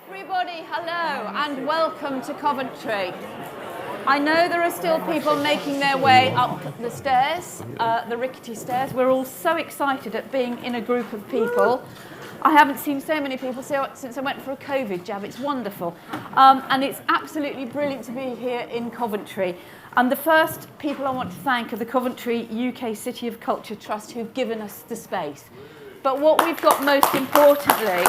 Everybody, hello and welcome to Coventry. I know there are still people making their way up the stairs, the rickety stairs. We're all so excited at being in a group of people. I haven't seen so many people since I went for a COVID jab. It's wonderful. And it's absolutely brilliant to be here in Coventry. And the first people I want to thank are the Coventry UK City of Culture Trust, who've given us the space. But what we've got most importantly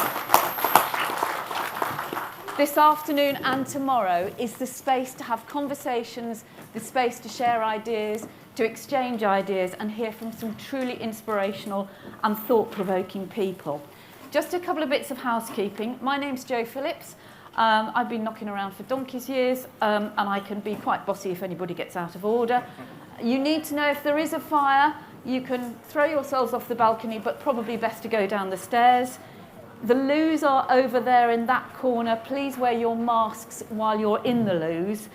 this afternoon and tomorrow is the space to have conversations, the space to share ideas, to exchange ideas and hear from some truly inspirational and thought-provoking people. Just a couple of bits of housekeeping. My name's Jo Phillips. I've been knocking around for donkey's years and I can be quite bossy if anybody gets out of order. You need to know if there is a fire, you can throw yourselves off the balcony, but probably best to go down the stairs. The loos are over there in that corner. Please wear your masks while you're in the loos.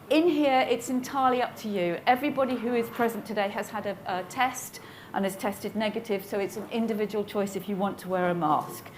In here, it's entirely up to you. Everybody who is present today has had a test and has tested negative, so it's an individual choice if you want to wear a mask.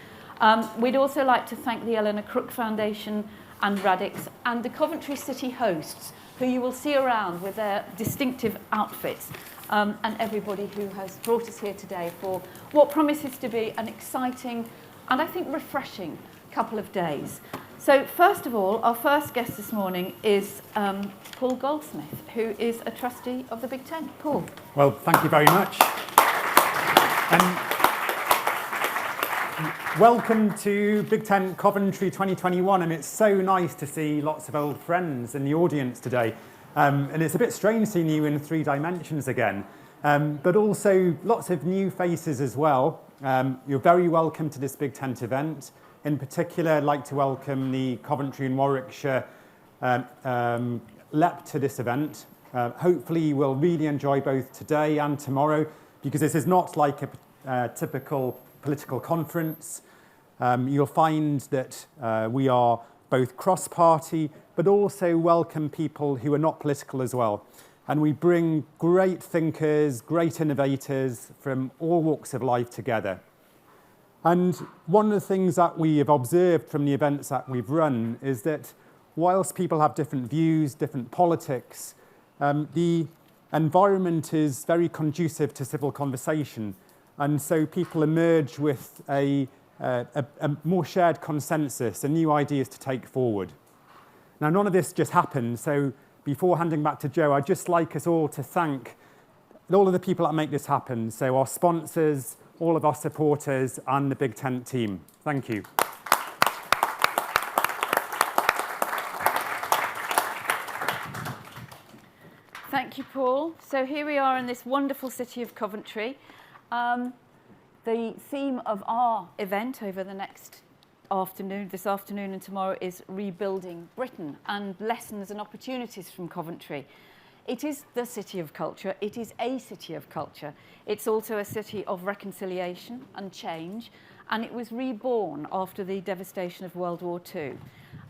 We'd also like to thank the Eleanor Crook Foundation and Radix and the Coventry City hosts, who you will see around with their distinctive outfits, and everybody who has brought us here today for what promises to be an exciting and I think refreshing couple of days. So first of all, our first guest this morning is Paul Goldsmith, who is a trustee of the Big Tent. Paul. Well, thank you very much. Welcome to Big Tent Coventry 2021, and it's so nice to see lots of old friends in the audience today. And it's a bit strange seeing you in 3 dimensions again, but also lots of new faces as well. You're very welcome to this Big Tent event. In particular, I'd like to welcome the Coventry and Warwickshire LEP to this event. Hopefully you will really enjoy both today and tomorrow, because this is not like a typical political conference. You'll find that we are both cross-party, but also welcome people who are not political as well. And we bring great thinkers, great innovators from all walks of life together. And one of the things that we have observed from the events that we've run is that whilst people have different views, different politics, the environment is very conducive to civil conversation. And so people emerge with a more shared consensus and new ideas to take forward. Now, none of this just happened, so before handing back to Jo, I'd just like us all to thank all of the people that make this happen. So our sponsors, all of our supporters, and the Big Tent team. Thank you. Thank you, Paul. So here we are in this wonderful city of Coventry. The theme of our event over the next this afternoon and tomorrow is Rebuilding Britain and lessons and opportunities from Coventry. It is the city of culture. It is a city of culture. It's also a city of reconciliation and change, and it was reborn after the devastation of World War II.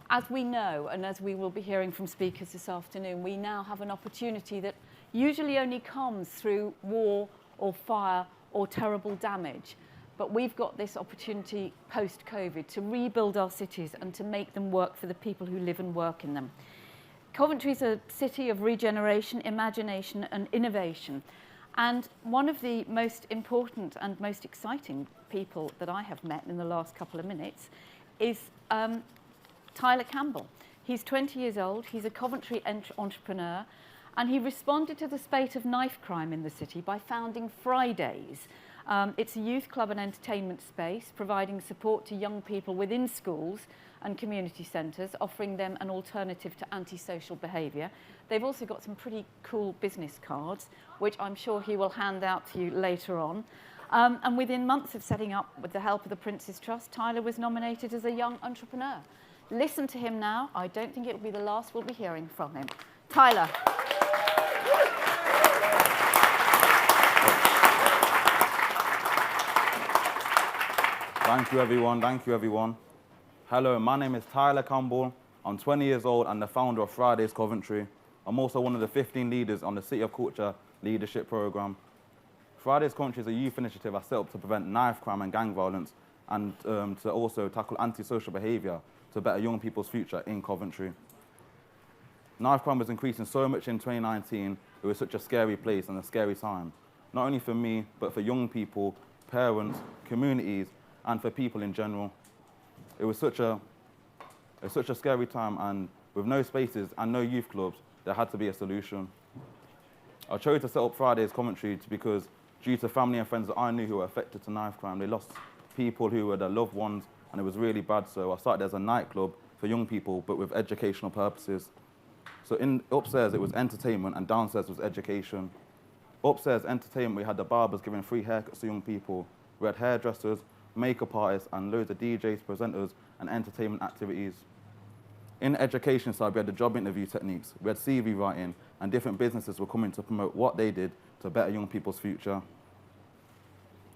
As we know, and as we will be hearing from speakers this afternoon, we now have an opportunity that usually only comes through war or fire or terrible damage. But we've got this opportunity post-COVID to rebuild our cities and to make them work for the people who live and work in them. Coventry is a city of regeneration, imagination and innovation. And one of the most important and most exciting people that I have met in the last couple of minutes is Tyler Campbell. He's 20 years old, he's a Coventry entrepreneur, and he responded to the spate of knife crime in the city by founding Fridays. It's a youth club and entertainment space, providing support to young people within schools and community centres, offering them an alternative to antisocial behaviour. They've also got some pretty cool business cards, which I'm sure he will hand out to you later on. And within months of setting up with the help of the Prince's Trust, Tyler was nominated as a young entrepreneur. Listen to him now. I don't think it will be the last we'll be hearing from him. Tyler. Thank you, everyone. Thank you, everyone. Hello, my name is Tyler Campbell. I'm 20 years old and the founder of Fridays Coventry. I'm also one of the 15 leaders on the City of Culture Leadership Programme. Fridays Coventry is a youth initiative I set up to prevent knife crime and gang violence and to also tackle antisocial behaviour to better young people's future in Coventry. Knife crime was increasing so much in 2019, it was such a scary place and a scary time, not only for me, but for young people, parents, communities, and for people in general. It was such a scary time, and with no spaces and no youth clubs, there had to be a solution. I chose to set up Fridays Coventry because due to family and friends that I knew who were affected to knife crime, they lost people who were their loved ones, and it was really bad. So I started as a nightclub for young people, but with educational purposes. So upstairs it was entertainment, and downstairs was education. Upstairs entertainment, we had the barbers giving free haircuts to young people. We had hairdressers, makeup artists, and loads of DJs, presenters, and entertainment activities. In the education side, we had the job interview techniques, we had CV writing, and different businesses were coming to promote what they did to better young people's future.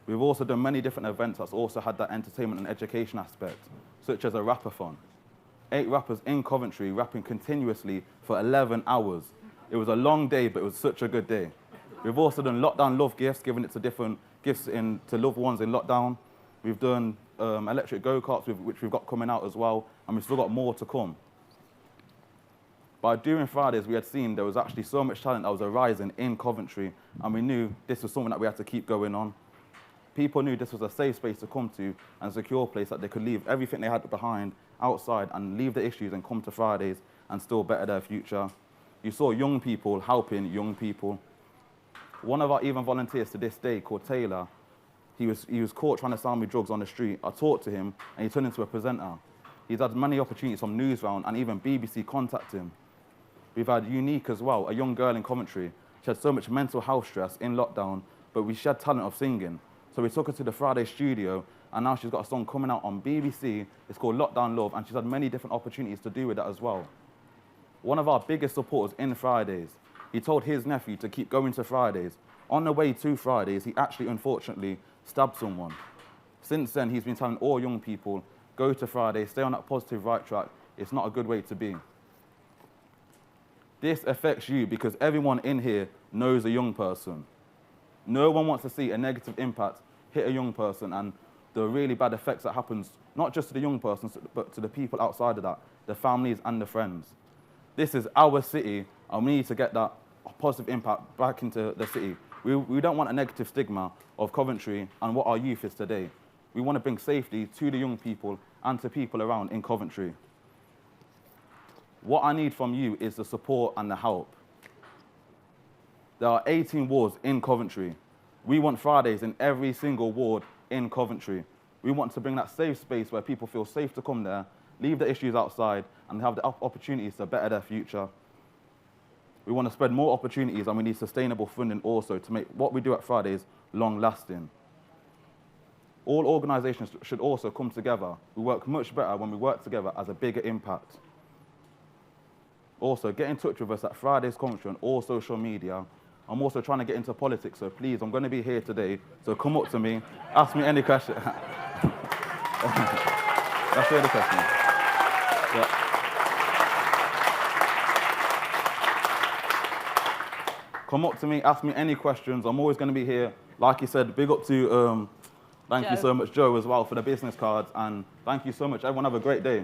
We've also done many different events that's also had that entertainment and education aspect, such as a rapathon. 8 rappers in Coventry rapping continuously for 11 hours. It was a long day, but it was such a good day. We've also done lockdown love gifts, giving it to different gifts to loved ones in lockdown. We've done electric go-karts, which we've got coming out as well, and we've still got more to come. By doing Fridays, we had seen there was actually so much talent that was arising in Coventry, and we knew this was something that we had to keep going on. People knew this was a safe space to come to and a secure place that they could leave everything they had behind outside and leave the issues and come to Fridays and still better their future. You saw young people helping young people. One of our even volunteers to this day, called Taylor, he was caught trying to sell me drugs on the street. I talked to him, and he turned into a presenter. He's had many opportunities from Newsround and even BBC contact him. We've had Unique as well, a young girl in Coventry. She had so much mental health stress in lockdown, but she had talent of singing. So we took her to the Friday studio, and now she's got a song coming out on BBC. It's called Lockdown Love, and she's had many different opportunities to do with that as well. One of our biggest supporters in Fridays, he told his nephew to keep going to Fridays. On the way to Fridays, he actually, unfortunately, stabbed someone. Since then, he's been telling all young people, go to Fridays, stay on that positive right track. It's not a good way to be. This affects you because everyone in here knows a young person. No one wants to see a negative impact hit a young person and the really bad effects that happens, not just to the young person, but to the people outside of that, the families and the friends. This is our city, and we need to get that positive impact back into the city. We don't want a negative stigma of Coventry and what our youth is today. We want to bring safety to the young people and to people around in Coventry. What I need from you is the support and the help. There are 18 wards in Coventry. We want Fridays in every single ward in Coventry. We want to bring that safe space where people feel safe to come there, leave the issues outside, and have the opportunities to better their future. We want to spread more opportunities, and we need sustainable funding also to make what we do at Fridays long-lasting. All organisations should also come together. We work much better when we work together as a bigger impact. Also, get in touch with us at Fridays Coventry on all social media. I'm also trying to get into politics, so please, I'm going to be here today, so come up to me, ask me any question. That's the other question. Yeah. Come up to me, ask me any questions. I'm always going to be here. Like you said, big up to, thank you so much, Joe, as well, for the business cards, and thank you so much. Everyone have a great day.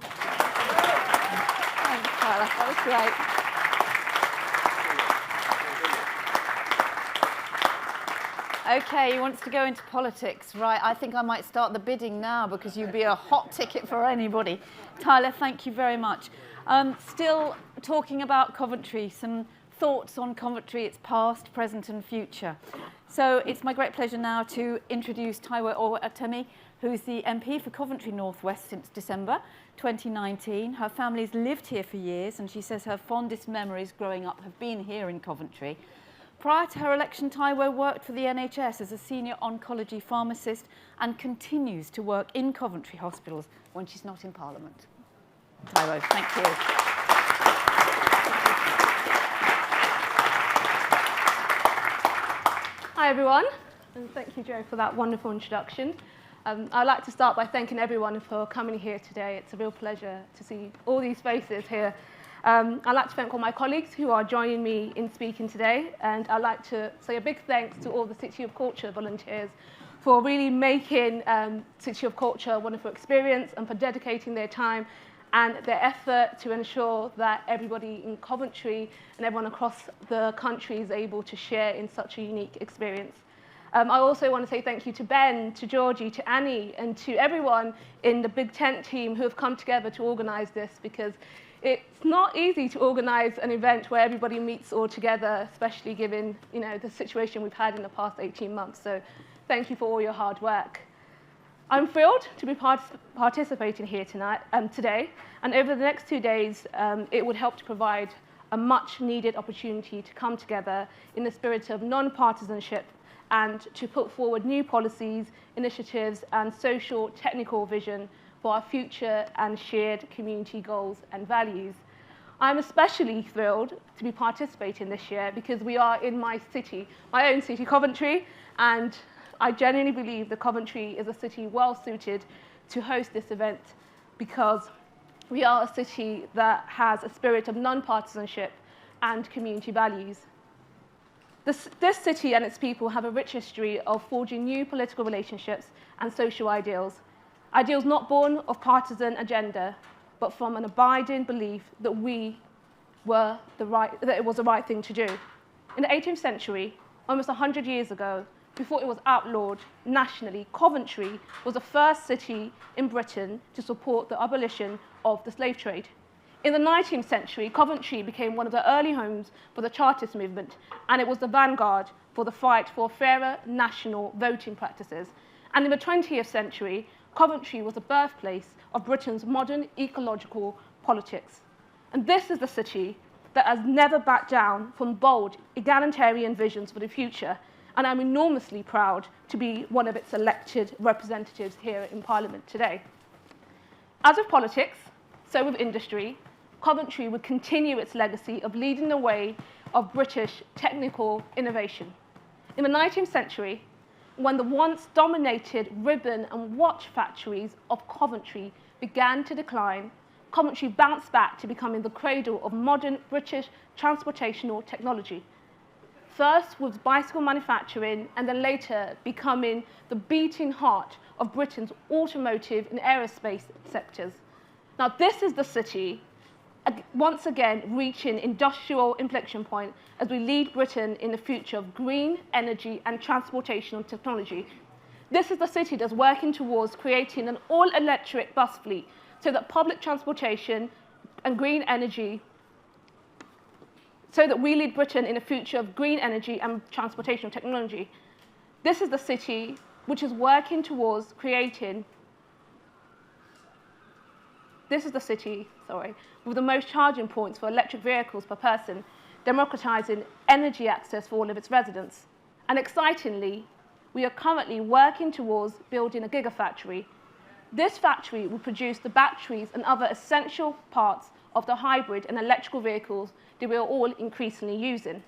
Thanks, Tyler. That was great. Okay, he wants to go into politics. Right, I think I might start the bidding now because you'd be a hot ticket for anybody. Tyler, thank you very much. Still talking about Coventry, some thoughts on Coventry, its past, present and future. So it's my great pleasure now to introduce Taiwo Owatemi, who's the MP for Coventry North West since December 2019. Her family's lived here for years, and she says her fondest memories growing up have been here in Coventry. Prior to her election, Taiwo worked for the NHS as a senior oncology pharmacist and continues to work in Coventry hospitals when she's not in Parliament. Taiwo, thank you. Hi everyone, and thank you, Joe, for that wonderful introduction. I'd like to start by thanking everyone for coming here today. It's a real pleasure to see all these faces here. I'd like to thank all my colleagues who are joining me in speaking today, and I'd like to say a big thanks to all the City of Culture volunteers for really making City of Culture a wonderful experience and for dedicating their time and their effort to ensure that everybody in Coventry and everyone across the country is able to share in such a unique experience. I also want to say thank you to Ben, to Georgie, to Annie, and to everyone in the Big Tent team who have come together to organise this, because it's not easy to organise an event where everybody meets all together, especially given the situation we've had in the past 18 months. So thank you for all your hard work. I'm thrilled to be participating here today, and over the next 2 days, it would help to provide a much-needed opportunity to come together in the spirit of non-partisanship and to put forward new policies, initiatives, and social technical vision for our future and shared community goals and values. I'm especially thrilled to be participating this year because we are in my city, my own city, Coventry, and I genuinely believe that Coventry is a city well suited to host this event because we are a city that has a spirit of non-partisanship and community values. This city and its people have a rich history of forging new political relationships and social ideals. Ideals not born of partisan agenda, but from an abiding belief that that it was the right thing to do. In the 18th century, almost 100 years ago, before it was outlawed nationally, Coventry was the first city in Britain to support the abolition of the slave trade. In the 19th century, Coventry became one of the early homes for the Chartist movement, and it was the vanguard for the fight for fairer national voting practices. And in the 20th century, Coventry was the birthplace of Britain's modern ecological politics. And this is the city that has never backed down from bold, egalitarian visions for the future, and I'm enormously proud to be one of its elected representatives here in Parliament today. As with politics, so with industry, Coventry would continue its legacy of leading the way of British technical innovation. In the 19th century, when the once dominated ribbon and watch factories of Coventry began to decline, Coventry bounced back to becoming the cradle of modern British transportational technology. First with bicycle manufacturing, and then later becoming the beating heart of Britain's automotive and aerospace sectors. Now, this is the city, once again, reaching industrial inflection point as we lead Britain in the future of green energy and transportational technology. This is the city that's working towards creating an all-electric bus fleet so that public transportation and green energy so that we lead Britain in a future of green energy and transportation technology. This is the city which is working towards creating, with the most charging points for electric vehicles per person, democratizing energy access for all of its residents. And excitingly, we are currently working towards building a gigafactory. This factory will produce the batteries and other essential parts of the hybrid and electrical vehicles that we are all increasingly using.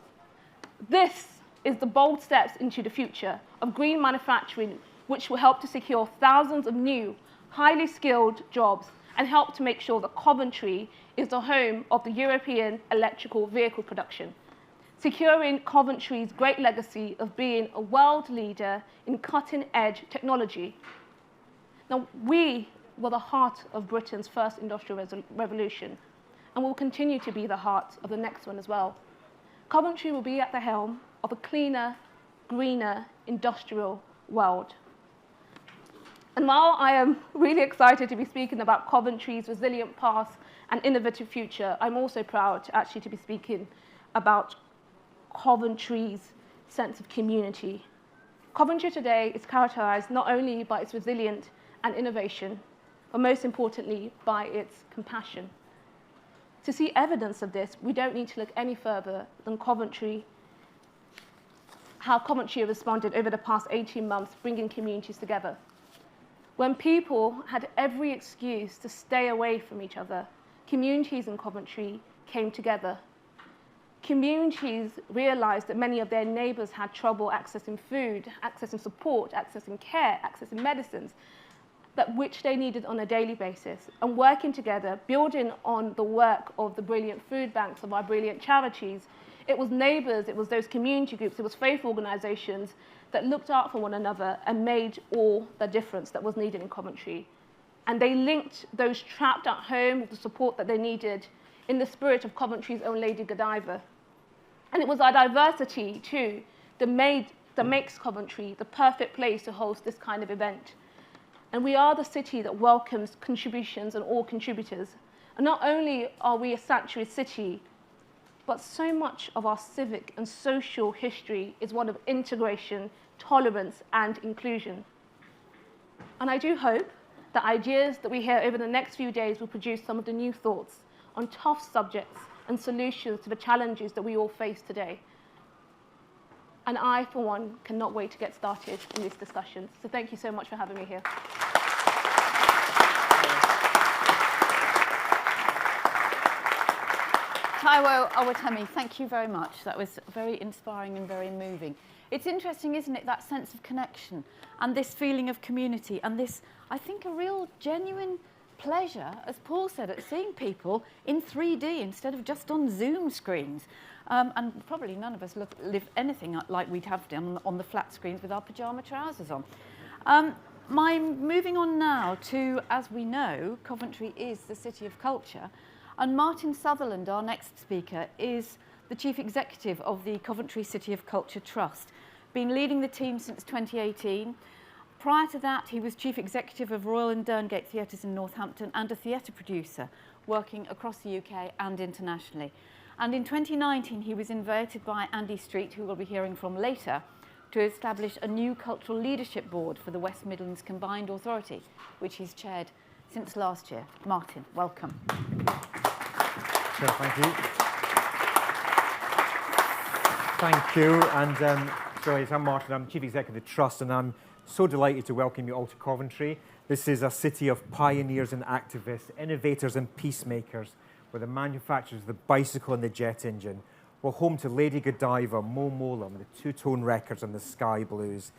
This is the bold steps into the future of green manufacturing, which will help to secure thousands of new, highly skilled jobs and help to make sure that Coventry is the home of the European electrical vehicle production, securing Coventry's great legacy of being a world leader in cutting-edge technology. Now, we were the heart of Britain's first industrial revolution, and will continue to be the heart of the next one as well. Coventry will be at the helm of a cleaner, greener, industrial world. And while I am really excited to be speaking about Coventry's resilient past and innovative future, I'm also proud to be speaking about Coventry's sense of community. Coventry today is characterized not only by its resilience and innovation, but most importantly, by its compassion. To see evidence of this, we don't need to look any further than how Coventry responded over the past 18 months, bringing communities together. When people had every excuse to stay away from each other, communities in Coventry came together. Communities realized that many of their neighbors had trouble accessing food, accessing support, accessing care, accessing medicines. that which they needed on a daily basis, and working together, building on the work of the brilliant food banks, of our brilliant charities. It was neighbours, it was those community groups, it was faith organisations that looked out for one another and made all the difference that was needed in Coventry. And they linked those trapped at home with the support that they needed in the spirit of Coventry's own Lady Godiva. And it was our diversity, too, that makes Coventry the perfect place to host this kind of event. And we are the city that welcomes contributions and all contributors. And not only are we a sanctuary city, but so much of our civic and social history is one of integration, tolerance, and inclusion. And I do hope that ideas that we hear over the next few days will produce some of the new thoughts on tough subjects and solutions to the challenges that we all face today. And I, for one, cannot wait to get started in this discussion. So thank you so much for having me here. Taiwo, Owatemi, thank you very much. That was very inspiring and very moving. It's interesting, isn't it, that sense of connection and this feeling of community and this, I think, a real genuine pleasure, as Paul said, at seeing people in 3D instead of just on Zoom screens. And probably none of us live anything like we'd have done on the flat screens with our pyjama trousers on. Moving on now to, as we know, Coventry is the city of culture. And Martin Sutherland, our next speaker, is the Chief Executive of the Coventry City of Culture Trust. Been leading the team since 2018. Prior to that, he was Chief Executive of Royal and Derngate Theatres in Northampton and a theatre producer, working across the UK and internationally. And in 2019, he was invited by Andy Street, who we'll be hearing from later, to establish a new cultural leadership board for the West Midlands Combined Authority, which he's chaired since last year. Martin, welcome. Sure, thank you. Thank you. And so I'm Martin, I'm Chief Executive of the Trust, and I'm so delighted to welcome you all to Coventry. This is a city of pioneers and activists, innovators and peacemakers. We're the manufacturers of the bicycle and the jet engine. We're home to Lady Godiva, Mo Molam, the two-tone records and the sky blues.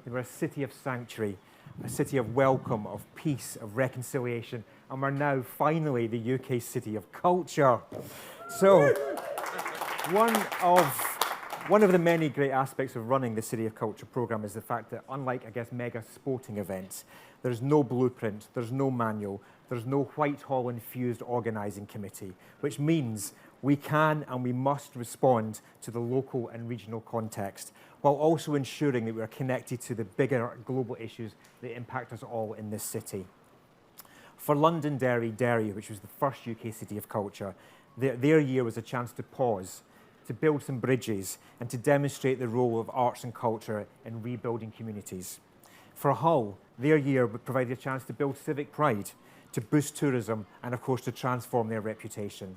We're a city of sanctuary, a city of welcome, of peace, of reconciliation, and we're now finally the UK city of culture. So, one of the many great aspects of running the City of Culture programme is the fact that, unlike, I guess, mega sporting events, there's no blueprint, there's no manual, there's no Whitehall-infused organising committee, which means we can and we must respond to the local and regional context, while also ensuring that we are connected to the bigger global issues that impact us all in this city. For Londonderry, which was the first UK City of Culture, their year was a chance to pause, to build some bridges, and to demonstrate the role of arts and culture in rebuilding communities. For Hull, their year provided a chance to build civic pride, to boost tourism, and of course to transform their reputation.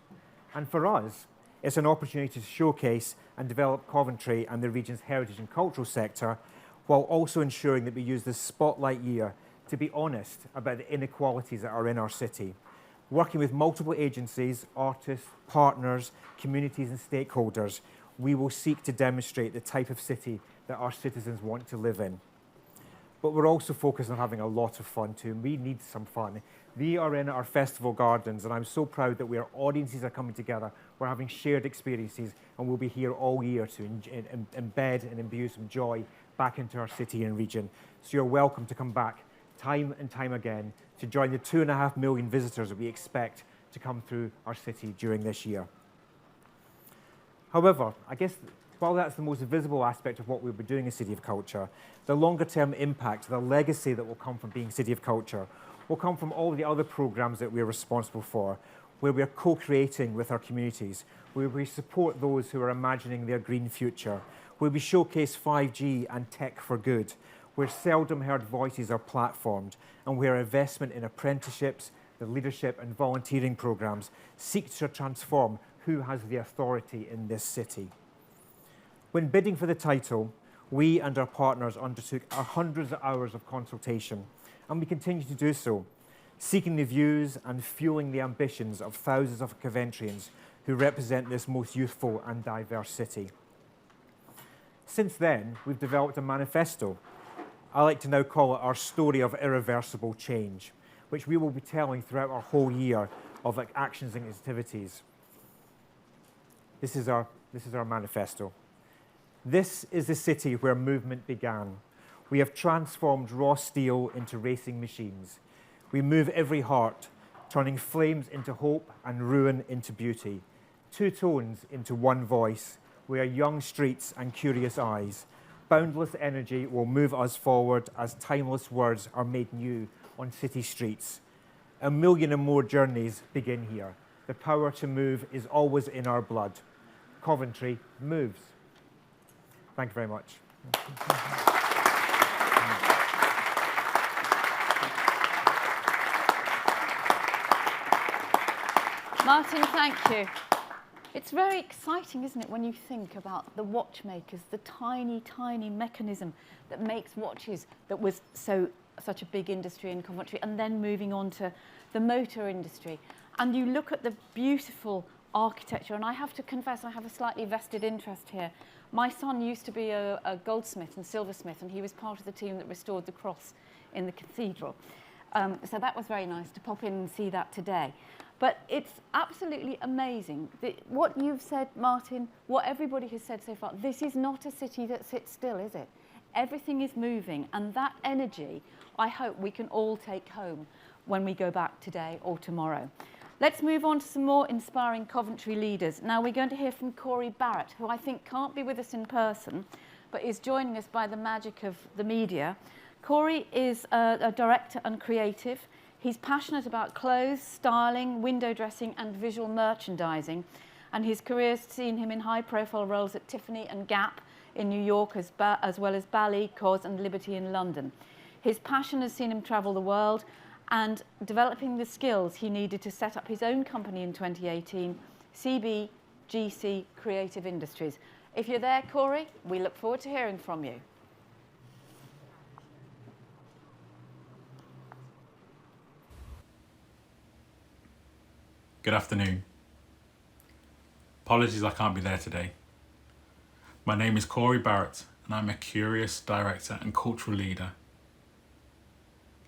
And for us, it's an opportunity to showcase and develop Coventry and the region's heritage and cultural sector, while also ensuring that we use this spotlight year to be honest about the inequalities that are in our city. Working with multiple agencies, artists, partners, communities and stakeholders, we will seek to demonstrate the type of city that our citizens want to live in. But we're also focused on having a lot of fun too. We need some fun. We are in our festival gardens, and I'm so proud that audiences are coming together. We're having shared experiences, and we'll be here all year to embed and imbue some joy back into our city and region. So you're welcome to come back time and time again to join the 2.5 million visitors that we expect to come through our city during this year. However, I guess while that's the most visible aspect of what we'll be doing in City of Culture, the longer-term impact, the legacy that will come from being City of Culture will come from all the other programmes that we're responsible for, where we're co-creating with our communities, where we support those who are imagining their green future, where we showcase 5G and tech for good, where seldom heard voices are platformed, and where investment in apprenticeships, the leadership and volunteering programmes seek to transform who has the authority in this city. When bidding for the title, we and our partners undertook hundreds of hours of consultation, and we continue to do so, seeking the views and fueling the ambitions of thousands of Coventrians who represent this most youthful and diverse city. Since then, we've developed a manifesto, I like to now call it our story of irreversible change, which we will be telling throughout our whole year of actions and activities. This is our manifesto. This is the city where movement began. We have transformed raw steel into racing machines. We move every heart, turning flames into hope and ruin into beauty. Two tones into one voice. We are young streets and curious eyes. Boundless energy will move us forward as timeless words are made new on city streets. 1 million and more journeys begin here. The power to move is always in our blood. Coventry moves. Thank you very much. Martin, thank you. It's very exciting, isn't it, when you think about the watchmakers, the tiny, tiny mechanism that makes watches that was such a big industry in Coventry, and then moving on to the motor industry. And you look at the beautiful architecture, and I have to confess I have a slightly vested interest here. My son used to be a goldsmith and silversmith, and he was part of the team that restored the cross in the cathedral. So that was very nice to pop in and see that today. But it's absolutely amazing. What you've said, Martin, what everybody has said so far, this is not a city that sits still, is it? Everything is moving, and that energy, I hope we can all take home when we go back today or tomorrow. Let's move on to some more inspiring Coventry leaders. Now we're going to hear from Cory Barrett, who I think can't be with us in person, but is joining us by the magic of the media. Cory is a director and creative. He's passionate about clothes, styling, window dressing and visual merchandising, and his career's seen him in high-profile roles at Tiffany and Gap in New York, as well as Bally, Cos and Liberty in London. His passion has seen him travel the world and developing the skills he needed to set up his own company in 2018, CBGB Creative Industries. If you're there, Cory, we look forward to hearing from you. Good afternoon. Apologies I can't be there today. My name is Cory Barrett and I'm a curious director and cultural leader.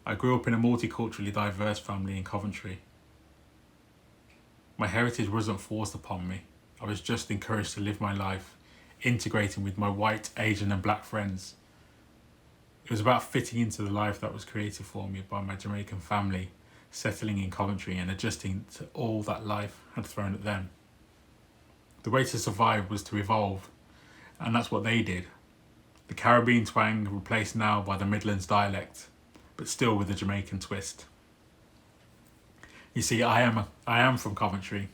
I grew up in a multiculturally diverse family in Coventry. My heritage wasn't forced upon me. I was just encouraged to live my life, integrating with my white, Asian and black friends. It was about fitting into the life that was created for me by my Jamaican family, settling in Coventry and adjusting to all that life had thrown at them. The way to survive was to evolve, and that's what they did. The Caribbean twang replaced now by the Midlands dialect, but still with a Jamaican twist. You see, I am from Coventry,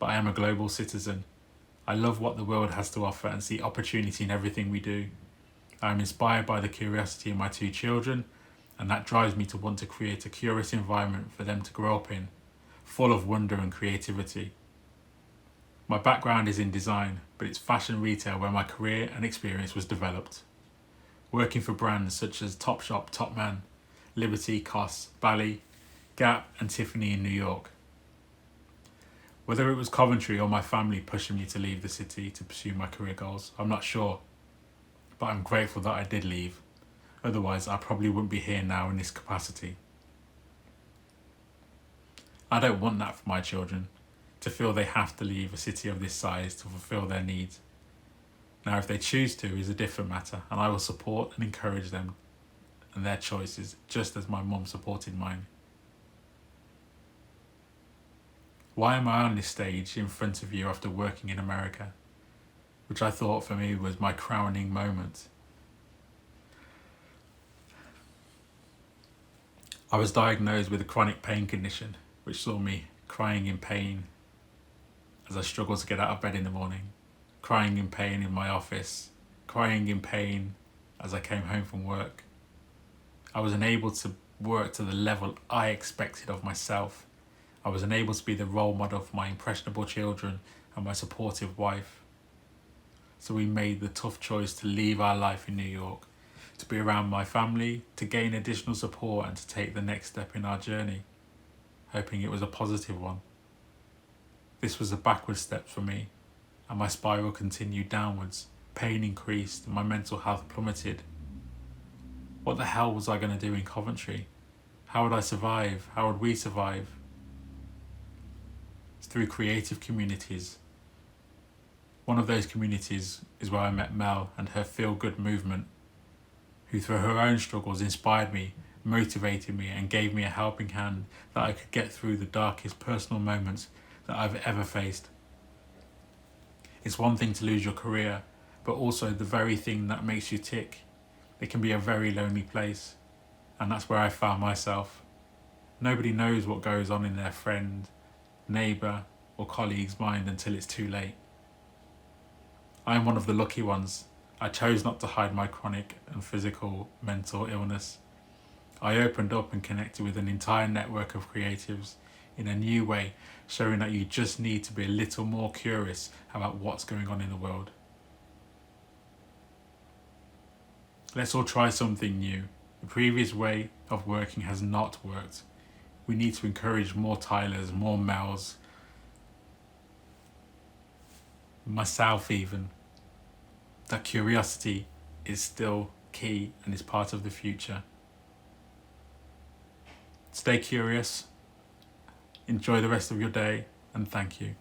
but I am a global citizen. I love what the world has to offer and see opportunity in everything we do. I am inspired by the curiosity of my two children, and that drives me to want to create a curious environment for them to grow up in, full of wonder and creativity. My background is in design, but it's fashion retail where my career and experience was developed. Working for brands such as Topshop, Topman, Liberty, Cos, Bally, Gap and Tiffany in New York. Whether it was Coventry or my family pushing me to leave the city to pursue my career goals, I'm not sure, but I'm grateful that I did leave. Otherwise, I probably wouldn't be here now in this capacity. I don't want that for my children, to feel they have to leave a city of this size to fulfill their needs. Now, if they choose to is a different matter, and I will support and encourage them and their choices, just as my mum supported mine. Why am I on this stage in front of you after working in America, which I thought for me was my crowning moment? I was diagnosed with a chronic pain condition, which saw me crying in pain as I struggled to get out of bed in the morning, crying in pain in my office, crying in pain as I came home from work. I was unable to work to the level I expected of myself. I was unable to be the role model for my impressionable children and my supportive wife. So we made the tough choice to leave our life in New York, to be around my family, to gain additional support and to take the next step in our journey, hoping it was a positive one. This was a backward step for me, and my spiral continued downwards. Pain increased and my mental health plummeted. What the hell was I going to do in Coventry? How would I survive? How would we survive? It's through creative communities. One of those communities is where I met Mel and her Feel Good movement, who through her own struggles inspired me, motivated me and gave me a helping hand that I could get through the darkest personal moments that I've ever faced. It's one thing to lose your career, but also the very thing that makes you tick. It can be a very lonely place, and that's where I found myself. Nobody knows what goes on in their friend, neighbour or colleague's mind until it's too late. I am one of the lucky ones. I chose not to hide my chronic and physical mental illness. I opened up and connected with an entire network of creatives in a new way, showing that you just need to be a little more curious about what's going on in the world. Let's all try something new. The previous way of working has not worked. We need to encourage more Tylers, more Mels, myself even. That curiosity is still key and is part of the future. Stay curious, enjoy the rest of your day, and thank you.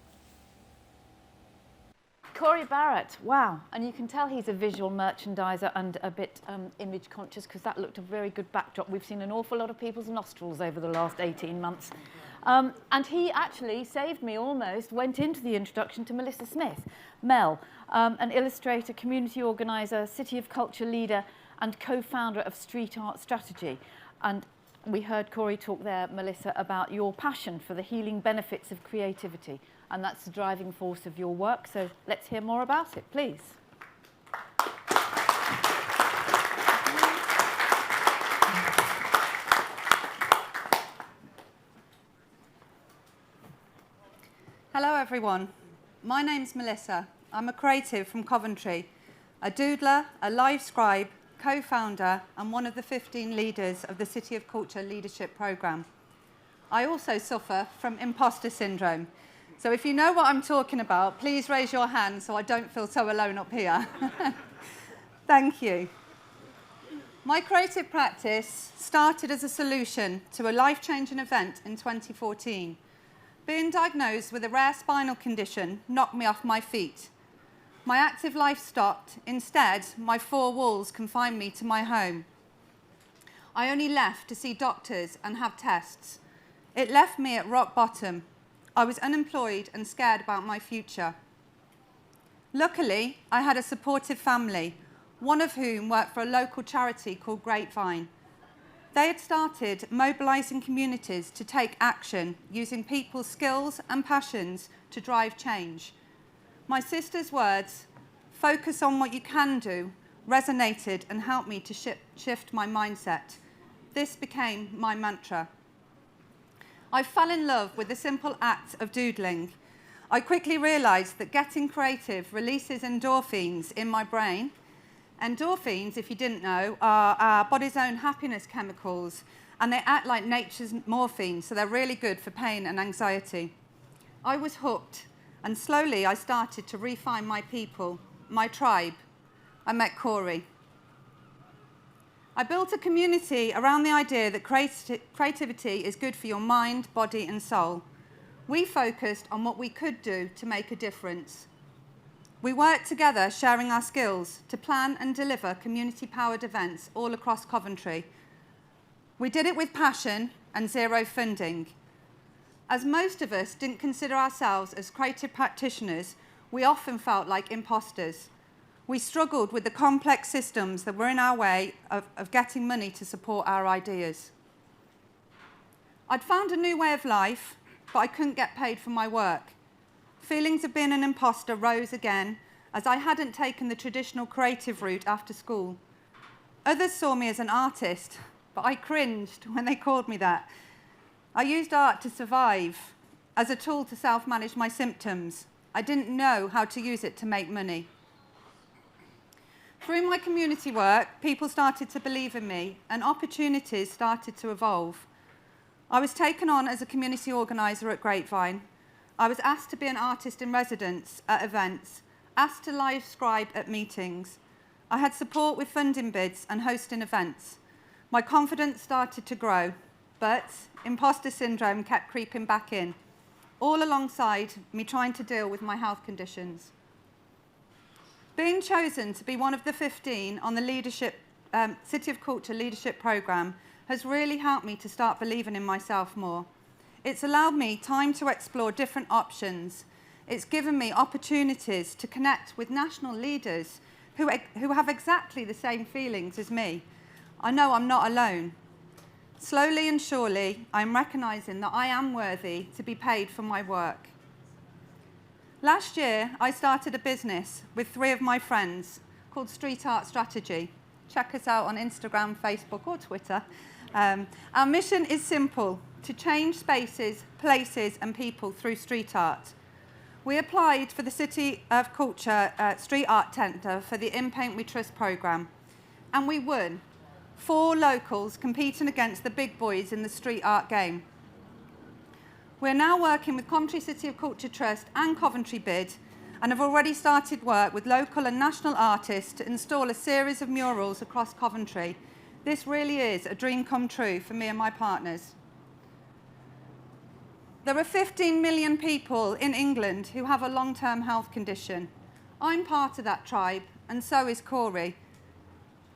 Cory Barrett, wow. And you can tell he's a visual merchandiser and a bit image conscious, because that looked a very good backdrop. We've seen an awful lot of people's nostrils over the last 18 months. And he actually saved me almost, went into the introduction to Melissa Smith. Mel, an illustrator, community organiser, City of Culture leader and co-founder of Street Art Strategy. And we heard Cory talk there, Melissa, about your passion for the healing benefits of creativity. And that's the driving force of your work. So let's hear more about it, please. Hello everyone, my name's Melissa. I'm a creative from Coventry, a doodler, a live scribe, co-founder and one of the 15 leaders of the City of Culture Leadership Programme. I also suffer from imposter syndrome, so if you know what I'm talking about, please raise your hand so I don't feel so alone up here. Thank you. My creative practice started as a solution to a life-changing event in 2014. Being diagnosed with a rare spinal condition knocked me off my feet. My active life stopped. Instead, my four walls confined me to my home. I only left to see doctors and have tests. It left me at rock bottom. I was unemployed and scared about my future. Luckily, I had a supportive family, one of whom worked for a local charity called Grapevine. They had started mobilising communities to take action, using people's skills and passions to drive change. My sister's words, "Focus on what you can do," resonated and helped me to shift my mindset. This became my mantra. I fell in love with the simple act of doodling. I quickly realised that getting creative releases endorphins in my brain. Endorphins, if you didn't know, are our body's own happiness chemicals, and they act like nature's morphine, so they're really good for pain and anxiety. I was hooked, and slowly I started to refine my people, my tribe. I met Cory. I built a community around the idea that creativity is good for your mind, body, and soul. We focused on what we could do to make a difference. We worked together, sharing our skills to plan and deliver community-powered events all across Coventry. We did it with passion and zero funding. As most of us didn't consider ourselves as creative practitioners, we often felt like imposters. We struggled with the complex systems that were in our way of getting money to support our ideas. I'd found a new way of life, but I couldn't get paid for my work. Feelings of being an imposter rose again, as I hadn't taken the traditional creative route after school. Others saw me as an artist, but I cringed when they called me that. I used art to survive, as a tool to self-manage my symptoms. I didn't know how to use it to make money. Through my community work, people started to believe in me, and opportunities started to evolve. I was taken on as a community organiser at Grapevine. I was asked to be an artist in residence at events, asked to live scribe at meetings. I had support with funding bids and hosting events. My confidence started to grow, but imposter syndrome kept creeping back in, all alongside me trying to deal with my health conditions. Being chosen to be one of the 15 on the City of Culture Leadership Programme has really helped me to start believing in myself more. It's allowed me time to explore different options. It's given me opportunities to connect with national leaders who have exactly the same feelings as me. I know I'm not alone. Slowly and surely, I'm recognising that I am worthy to be paid for my work. Last year, I started a business with 3 of my friends called Street Art Strategy. Check us out on Instagram, Facebook or Twitter. Our mission is simple: to change spaces, places and people through street art. We applied for the City of Culture Street Art Tender for the In Paint We Trust programme, and we won. 4 locals competing against the big boys in the street art game. We're now working with Coventry City of Culture Trust and Coventry Bid, and have already started work with local and national artists to install a series of murals across Coventry. This really is a dream come true for me and my partners. There are 15 million people in England who have a long-term health condition. I'm part of that tribe, and so is Cory.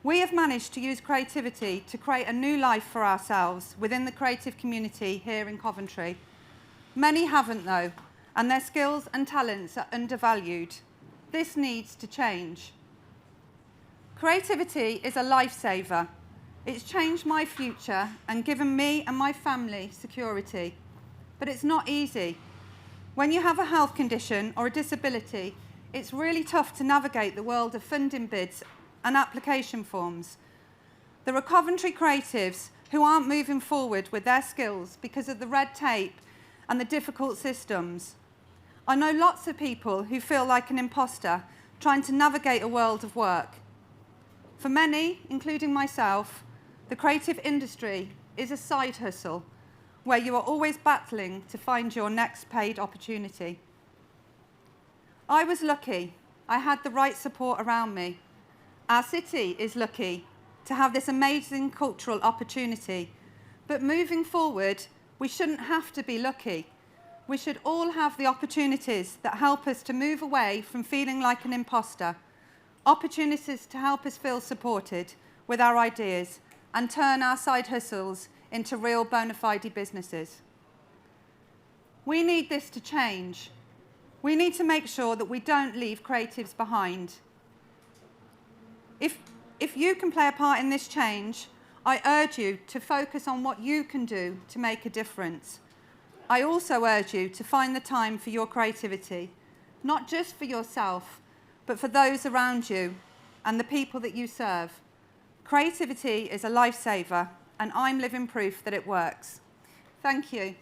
We have managed to use creativity to create a new life for ourselves within the creative community here in Coventry. Many haven't though, and their skills and talents are undervalued. This needs to change. Creativity is a lifesaver. It's changed my future and given me and my family security. But it's not easy. When you have a health condition or a disability, it's really tough to navigate the world of funding bids and application forms. There are Coventry creatives who aren't moving forward with their skills because of the red tape and the difficult systems. I know lots of people who feel like an imposter trying to navigate a world of work. For many, including myself, the creative industry is a side hustle where you are always battling to find your next paid opportunity. I was lucky. I had the right support around me. Our city is lucky to have this amazing cultural opportunity. But moving forward, we shouldn't have to be lucky. We should all have the opportunities that help us to move away from feeling like an imposter, opportunities to help us feel supported with our ideas and turn our side hustles into real bona fide businesses. We need this to change. We need to make sure that we don't leave creatives behind. If you can play a part in this change, I urge you to focus on what you can do to make a difference. I also urge you to find the time for your creativity, not just for yourself, but for those around you and the people that you serve. Creativity is a lifesaver, and I'm living proof that it works. Thank you.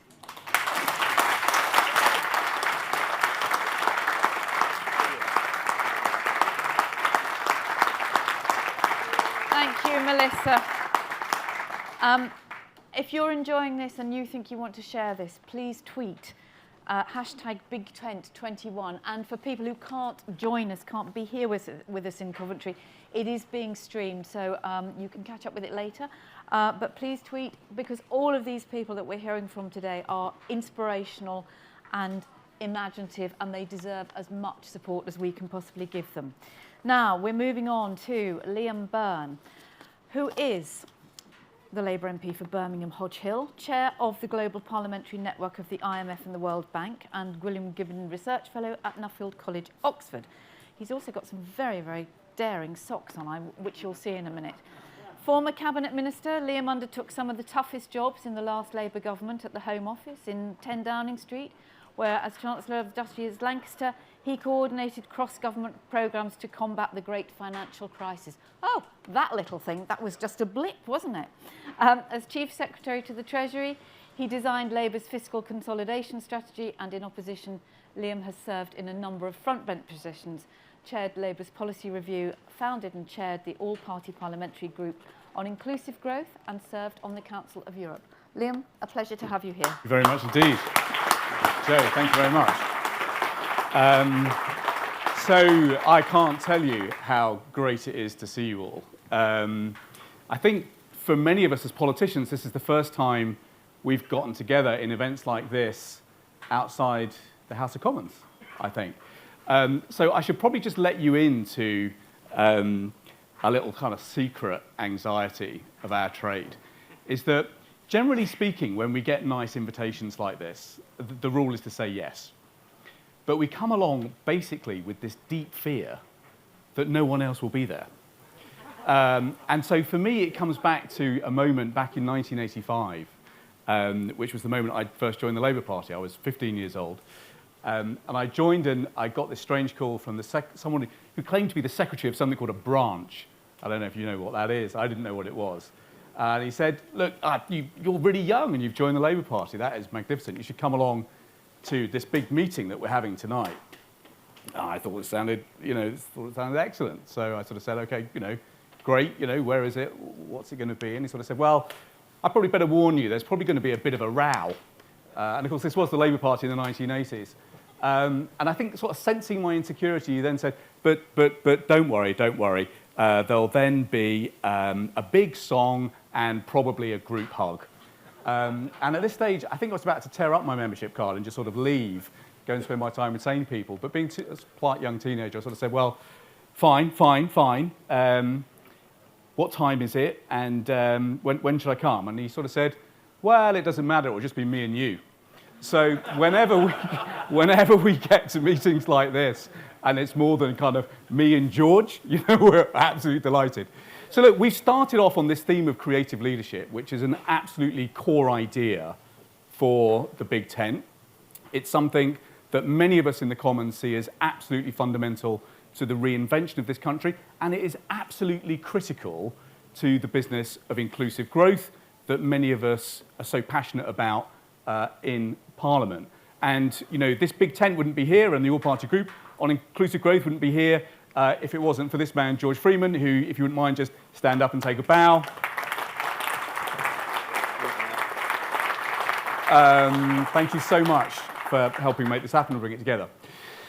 Thank you, Melissa. If you're enjoying this and you think you want to share this, please tweet hashtag BigTent21. And for people who can't join us, can't be here with us in Coventry, it is being streamed, so you can catch up with it later. But please tweet, because all of these people that we're hearing from today are inspirational and imaginative, and they deserve as much support as we can possibly give them. Now, we're moving on to Liam Byrne, who is the Labour MP for Birmingham Hodge Hill, Chair of the Global Parliamentary Network of the IMF and the World Bank, and William Gibbon Research Fellow at Nuffield College, Oxford. He's also got some very, very daring socks on, which you'll see in a minute. Former Cabinet Minister, Liam undertook some of the toughest jobs in the last Labour government at the Home Office in 10 Downing Street, where, as Chancellor of the Duchy of Lancaster, he coordinated cross-government programmes to combat the great financial crisis. Oh, that little thing, that was just a blip, wasn't it? As Chief Secretary to the Treasury, he designed Labour's fiscal consolidation strategy, and in opposition, Liam has served in a number of front-bench positions, chaired Labour's policy review, founded and chaired the all-party parliamentary group on inclusive growth, and served on the Council of Europe. Liam, a pleasure to have you here. Thank you very much indeed. Joe, thank you very much. So I can't tell you how great it is to see you all. I think for many of us as politicians, this is the first time we've gotten together in events like this outside the House of Commons, I think. So I should probably just let you into a little kind of secret anxiety of our trade, is that generally speaking, when we get nice invitations like this, the rule is to say yes. But we come along basically with this deep fear that no one else will be there. And so for me, it comes back to a moment back in 1985, which was the moment I first joined the Labour Party. I was 15 years old. And I joined and I got this strange call from someone who claimed to be the secretary of something called a branch. I don't know if you know what that is. I didn't know what it was. And he said, look, you're really young and you've joined the Labour Party. That is magnificent. You should come along to this big meeting that we're having tonight. And I thought it sounded, excellent. So I sort of said, okay, great, where is it? What's it going to be? And he sort of said, well, I probably better warn you, there's probably going to be a bit of a row. And of course, this was the Labour Party in the 1980s. And I think sort of sensing my insecurity, he then said, but don't worry. There'll then be a big song and probably a group hug. And at this stage, I think I was about to tear up my membership card and just sort of leave, go and spend my time with sane people. But being a polite young teenager, I sort of said, well, fine. What time is it? And when should I come? And he sort of said, well, it doesn't matter. It will just be me and you. So whenever we get to meetings like this, and it's more than kind of me and George, we're absolutely delighted. So look, we've started off on this theme of creative leadership, which is an absolutely core idea for the Big Tent. It's something that many of us in the Commons see as absolutely fundamental to the reinvention of this country, and it is absolutely critical to the business of inclusive growth that many of us are so passionate about in Parliament. And this Big Tent wouldn't be here, and the all-party group on inclusive growth wouldn't be here if it wasn't for this man, George Freeman, who, if you wouldn't mind, just stand up and take a bow. Thank you so much for helping make this happen and bring it together.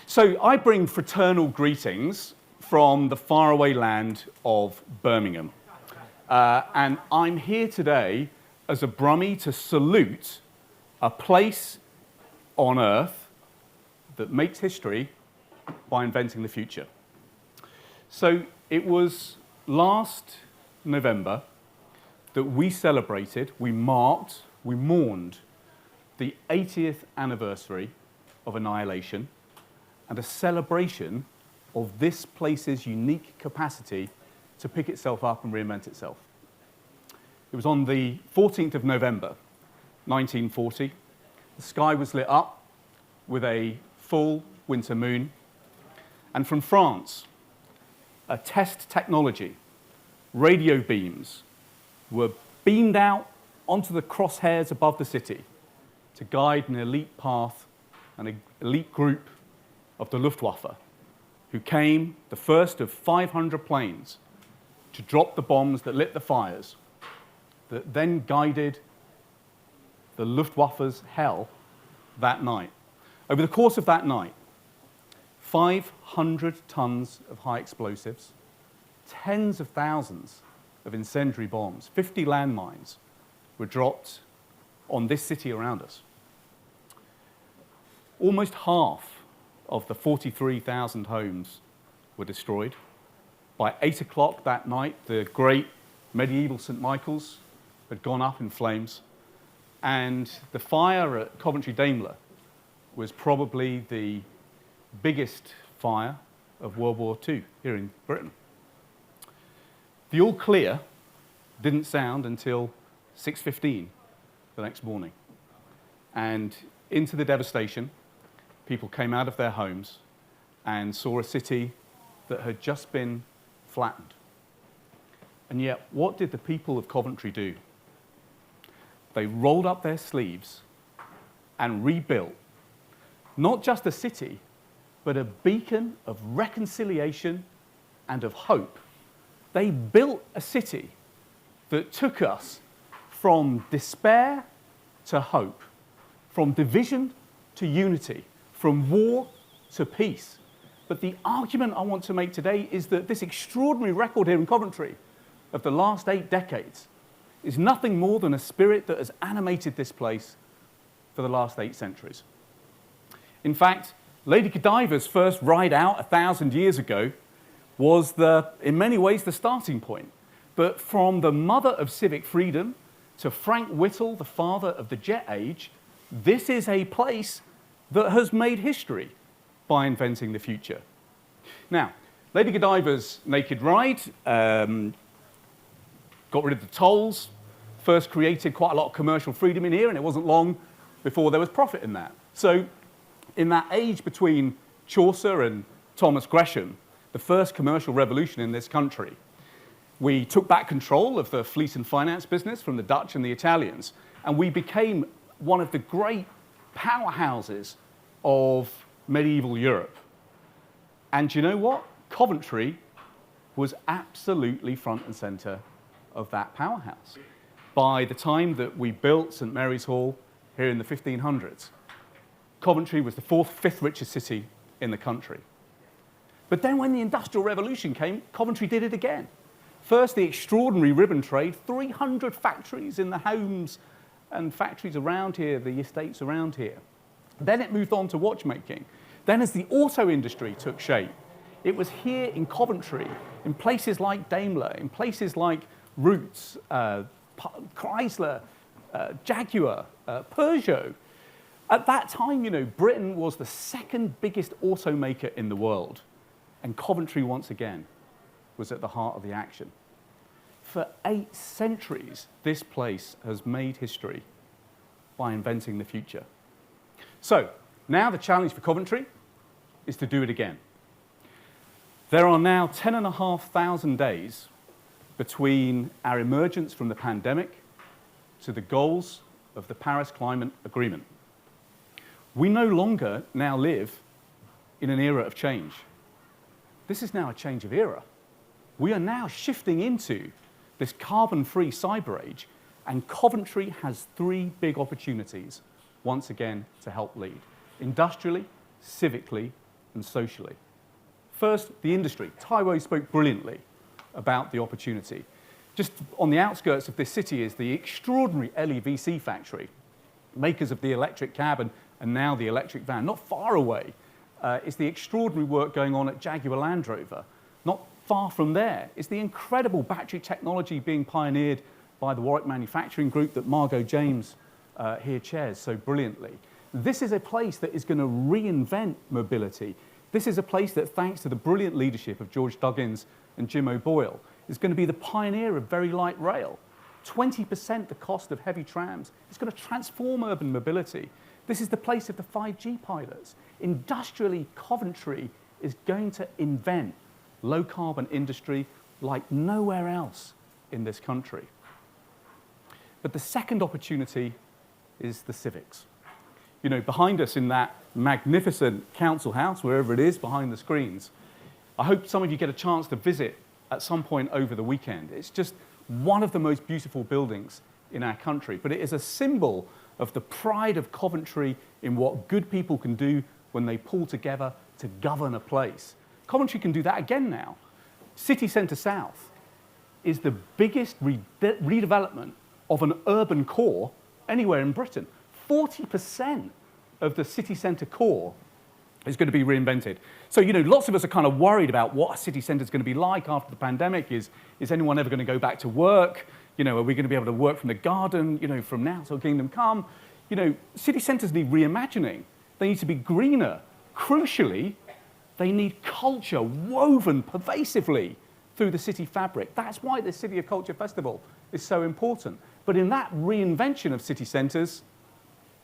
So I bring fraternal greetings from the faraway land of Birmingham. And I'm here today as a Brummie to salute a place on earth that makes history by inventing the future. So it was last November that we celebrated, we mourned the 80th anniversary of Annihilation and a celebration of this place's unique capacity to pick itself up and reinvent itself. It was on the 14th of November, 1940. The sky was lit up with a full winter moon. And from France, a test technology, radio beams, were beamed out onto the crosshairs above the city to guide an elite path, an elite group of the Luftwaffe, who came, the first of 500 planes, to drop the bombs that lit the fires, that then guided the Luftwaffe's hell that night. Over the course of that night, 500 tons of high explosives, tens of thousands of incendiary bombs, 50 landmines were dropped on this city around us. Almost half of the 43,000 homes were destroyed. By 8 o'clock that night, the great medieval St. Michael's had gone up in flames, and the fire at Coventry Daimler was probably the biggest fire of World War II here in Britain. The all clear didn't sound until 6:15 the next morning. And into the devastation, people came out of their homes and saw a city that had just been flattened. And yet, what did the people of Coventry do? They rolled up their sleeves and rebuilt not just a city, but a beacon of reconciliation and of hope. They built a city that took us from despair to hope, from division to unity, from war to peace. But the argument I want to make today is that this extraordinary record here in Coventry of the last 8 decades is nothing more than a spirit that has animated this place for the last 8 centuries. In fact, Lady Godiva's first ride out 1,000 years ago was, in many ways, the starting point. But from the mother of civic freedom to Frank Whittle, the father of the jet age, this is a place that has made history by inventing the future. Now, Lady Godiva's naked ride got rid of the tolls, first created quite a lot of commercial freedom in here, and it wasn't long before there was profit in that. So in that age between Chaucer and Thomas Gresham, the first commercial revolution in this country, we took back control of the fleet and finance business from the Dutch and the Italians, and we became one of the great powerhouses of medieval Europe. And do you know what? Coventry was absolutely front and centre of that powerhouse. By the time that we built St Mary's Hall here in the 1500s, Coventry was the 4th, 5th richest city in the country. But then when the Industrial Revolution came, Coventry did it again. First, the extraordinary ribbon trade, 300 factories in the homes and factories around here, the estates around here. Then it moved on to watchmaking. Then as the auto industry took shape, it was here in Coventry, in places like Daimler, in places like Roots, Chrysler, Jaguar, Peugeot. At that time, you know, Britain was the 2nd biggest automaker in the world. And Coventry, once again, was at the heart of the action. For 8 centuries, this place has made history by inventing the future. So, now the challenge for Coventry is to do it again. There are now 10,500 days between our emergence from the pandemic to the goals of the Paris Climate Agreement. We no longer now live in an era of change. This is now a change of era. We are now shifting into this carbon-free cyber age, and Coventry has 3 big opportunities, once again, to help lead: industrially, civically, and socially. First, the industry. Taiwo spoke brilliantly about the opportunity. Just on the outskirts of this city is the extraordinary LEVC factory, makers of the electric cab and now the electric van. Not far away is the extraordinary work going on at Jaguar Land Rover. Not far from there is the incredible battery technology being pioneered by the Warwick Manufacturing Group that Margot James here chairs so brilliantly. This is a place that is going to reinvent mobility. This is a place that, thanks to the brilliant leadership of George Duggins and Jim O'Boyle, is going to be the pioneer of very light rail. 20% the cost of heavy trams. It's going to transform urban mobility. This is the place of the 5G pilots. Industrially, Coventry is going to invent low-carbon industry like nowhere else in this country. But the second opportunity is the civics. You know, behind us in that magnificent council house, wherever it is, behind the screens, I hope some of you get a chance to visit at some point over the weekend. It's just one of the most beautiful buildings in our country, but it is a symbol of the pride of Coventry in what good people can do when they pull together to govern a place. Coventry can do that again now. City Centre South is the biggest redevelopment of an urban core anywhere in Britain. 40% of the city centre core is going to be reinvented. So, you know, lots of us are kind of worried about what a city centre is going to be like after the pandemic. Is anyone ever going to go back to work? You know, are we going to be able to work from the garden, you know, from now till kingdom come? You know, city centres need reimagining. They need to be greener. Crucially, they need culture woven pervasively through the city fabric. That's why the City of Culture Festival is so important. But in that reinvention of city centres,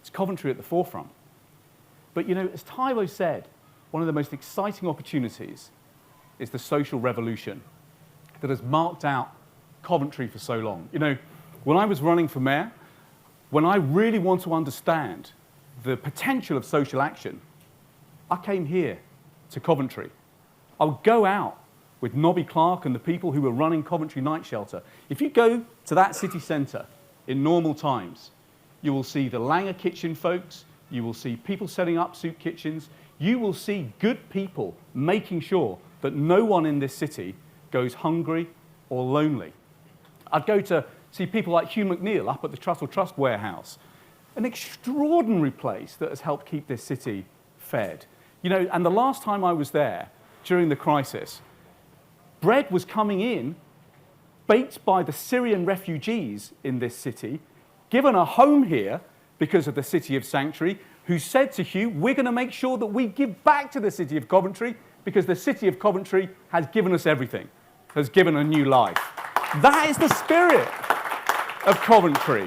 it's Coventry at the forefront. But, you know, as Taiwo said, one of the most exciting opportunities is the social revolution that has marked out Coventry for so long. You know, when I was running for mayor, when I really want to understand the potential of social action, I came here to Coventry. I would go out with Nobby Clark and the people who were running Coventry Night Shelter. If you go to that city centre in normal times, you will see the Langer Kitchen folks, you will see people setting up soup kitchens, you will see good people making sure that no one in this city goes hungry or lonely. I'd go to See people like Hugh McNeil up at the Trussell Trust warehouse. An extraordinary place that has helped keep this city fed. You know, and the last time I was there, during the crisis, bread was coming in, baked by the Syrian refugees in this city, given a home here because of the City of Sanctuary, who said to Hugh, we're going to make sure that we give back to the City of Coventry because the City of Coventry has given us everything, has given a new life. That is the spirit of Coventry.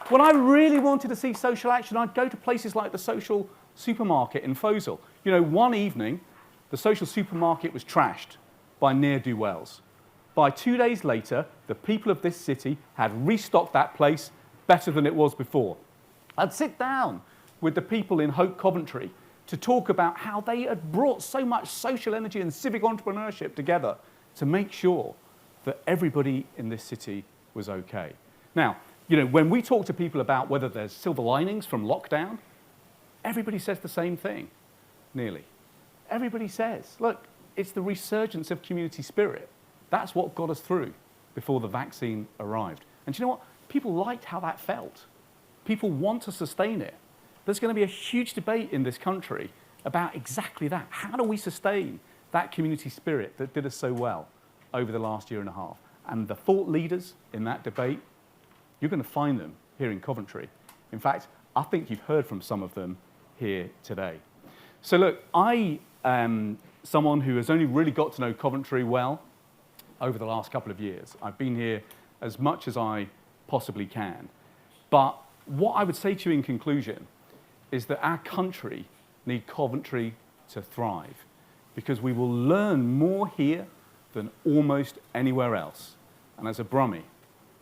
When I really wanted to see social action, I'd go to places like the social supermarket in Fossil. You know, one evening, the social supermarket was trashed by ne'er-do-wells. By 2 days later, the people of this city had restocked that place better than it was before. I'd sit down with the people in Hope Coventry to talk about how they had brought so much social energy and civic entrepreneurship together to make sure that everybody in this city was okay. Now, you know, when we talk to people about whether there's silver linings from lockdown, everybody says the same thing, nearly. Everybody says, look, it's the resurgence of community spirit. That's what got us through before the vaccine arrived. And do you know what? People liked how that felt. People want to sustain it. There's going to be a huge debate in this country about exactly that. How do we sustain that community spirit that did us so well over the last year and a half? And the thought leaders in that debate, you're going to find them here in Coventry. In fact, I think you've heard from some of them here today. So look, I am someone who has only really got to know Coventry well over the last couple of years. I've been here as much as I possibly can. But what I would say to you in conclusion is that our country needs Coventry to thrive because we will learn more here than almost anywhere else. And as a Brummie,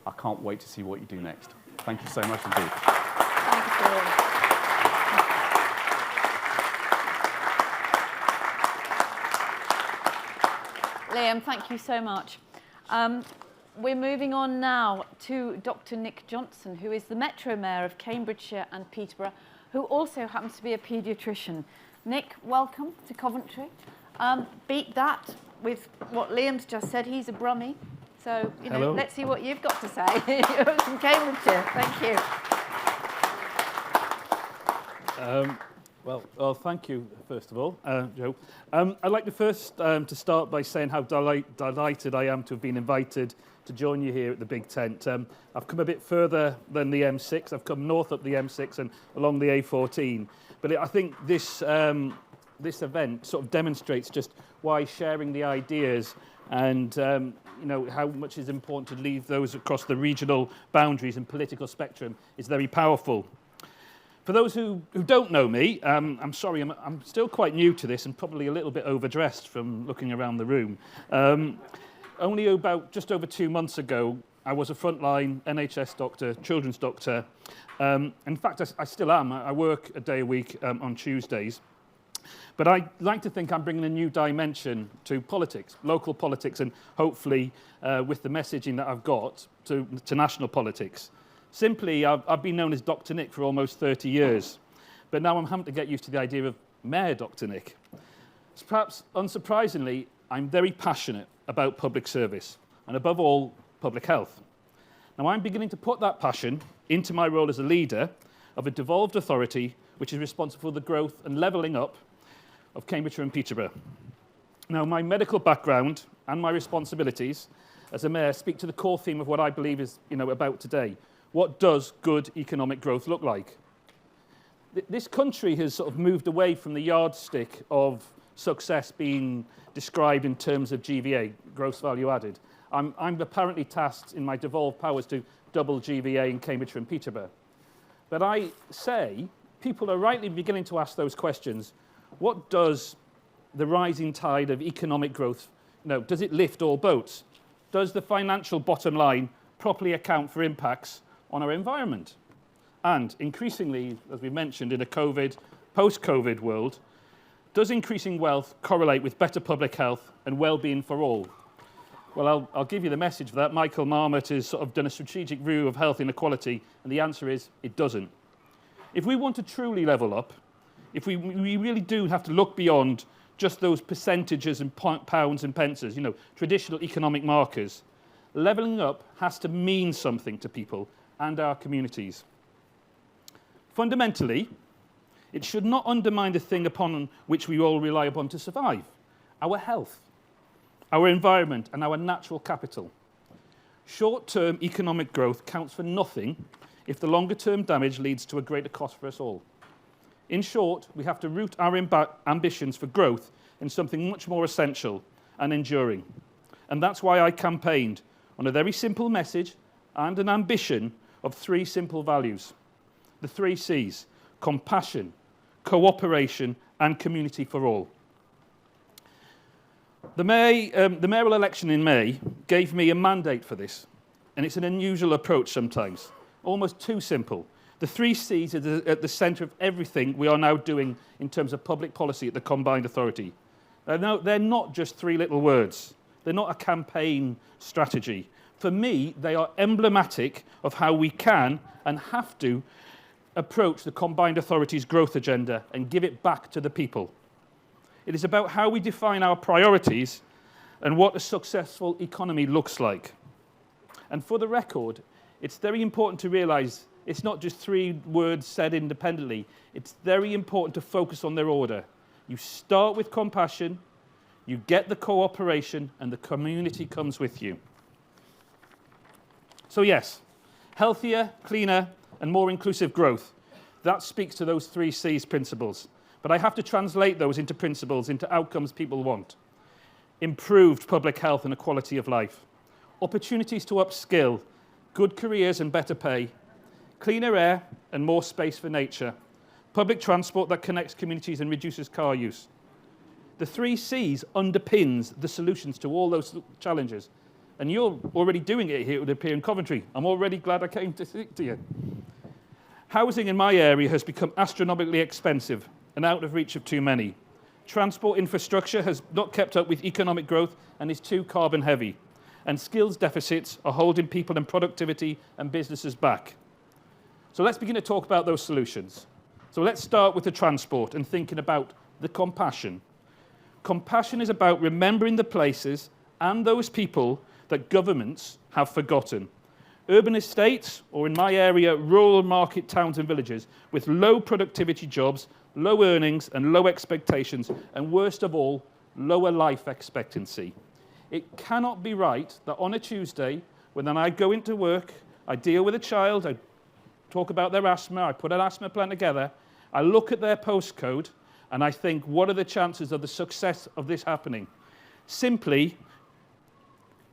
I can't wait to see what you do next. Thank you so much indeed. Thank you. Liam, thank you so much. We're moving on now to Dr. Nick Johnson, who is the Metro Mayor of Cambridgeshire and Peterborough, who also happens to be a paediatrician. Nick, welcome to Coventry. Beat that with what Liam's just said. He's a Brummie. So, you know, let's see what you've got to say. You're from Cambridgeshire. Thank you. Well, thank you, first of all, Joe. I'd like to first to start by saying how delighted I am to have been invited to join you here at the Big Tent. I've come a bit further than the M6. I've come north up the M6 and along the A14. But I think this event sort of demonstrates just why sharing the ideas and you know, how much is important to leave those across the regional boundaries and political spectrum is very powerful. For those who don't know me, I'm sorry, I'm still quite new to this and probably a little bit overdressed from looking around the room. Only about just over 2 months ago, I was a frontline NHS doctor, children's doctor. In fact, I still am. I work a day a week on Tuesdays. But I like to think I'm bringing a new dimension to politics, local politics, and hopefully with the messaging that I've got to national politics. Simply, I've been known as Dr. Nick for almost 30 years, but now I'm having to get used to the idea of Mayor Dr. Nick. Perhaps unsurprisingly, I'm very passionate about public service, and above all, public health. Now, I'm beginning to put that passion into my role as a leader of a devolved authority which is responsible for the growth and levelling up of Cambridgeshire and Peterborough. Now, my medical background and my responsibilities as a mayor speak to the core theme of what I believe is, about today. What does good economic growth look like? This country has sort of moved away from the yardstick of success being described in terms of GVA, gross value added. I'm apparently tasked in my devolved powers to double GVA in Cambridgeshire and Peterborough. But I say people are rightly beginning to ask those questions. What does the rising tide of economic growth, does it lift all boats? Does the financial bottom line properly account for impacts on our environment? And increasingly, as we mentioned, in a post-COVID world, does increasing wealth correlate with better public health and well-being for all? Well, I'll give you the message for that. Michael Marmot has sort of done a strategic review of health inequality, and the answer is it doesn't. If we want to truly level up, if we really do have to look beyond just those percentages and pounds and pences, traditional economic markers, levelling up has to mean something to people and our communities. Fundamentally, it should not undermine the thing upon which we all rely upon to survive: our health, our environment, and our natural capital. Short-term economic growth counts for nothing if the longer-term damage leads to a greater cost for us all. In short, we have to root our ambitions for growth in something much more essential and enduring. And that's why I campaigned on a very simple message and an ambition of 3 simple values. The 3 C's: compassion, cooperation, and community for all. The mayoral election in May gave me a mandate for this, and it's an unusual approach sometimes, almost too simple. The 3 C's are at the centre of everything we are now doing in terms of public policy at the Combined Authority. They're not just 3 little words. They're not a campaign strategy. For me, they are emblematic of how we can and have to approach the Combined Authority's growth agenda and give it back to the people. It is about how we define our priorities and what a successful economy looks like. And for the record, it's very important to realise it's not just 3 words said independently. It's very important to focus on their order. You start with compassion, you get the cooperation, and the community comes with you. So yes, healthier, cleaner, and more inclusive growth. That speaks to those 3 C's principles. But I have to translate those into principles, into outcomes people want. Improved public health and quality of life. Opportunities to upskill, good careers and better pay. Cleaner air and more space for nature. Public transport that connects communities and reduces car use. The 3 C's underpins the solutions to all those challenges. And you're already doing it here, it would appear, in Coventry. I'm already glad I came to speak to you. Housing in my area has become astronomically expensive and out of reach of too many. Transport infrastructure has not kept up with economic growth and is too carbon heavy. And skills deficits are holding people and productivity and businesses back. So let's begin to talk about those solutions. So let's start with the transport and thinking about the compassion. Compassion is about remembering the places and those people that governments have forgotten. Urban estates, or in my area, rural market towns and villages, with low productivity jobs, low earnings and low expectations, and worst of all, lower life expectancy. It cannot be right that on a Tuesday, when then I go into work, I deal with a child, I talk about their asthma, I put an asthma plan together, I look at their postcode, and I think, what are the chances of the success of this happening? Simply,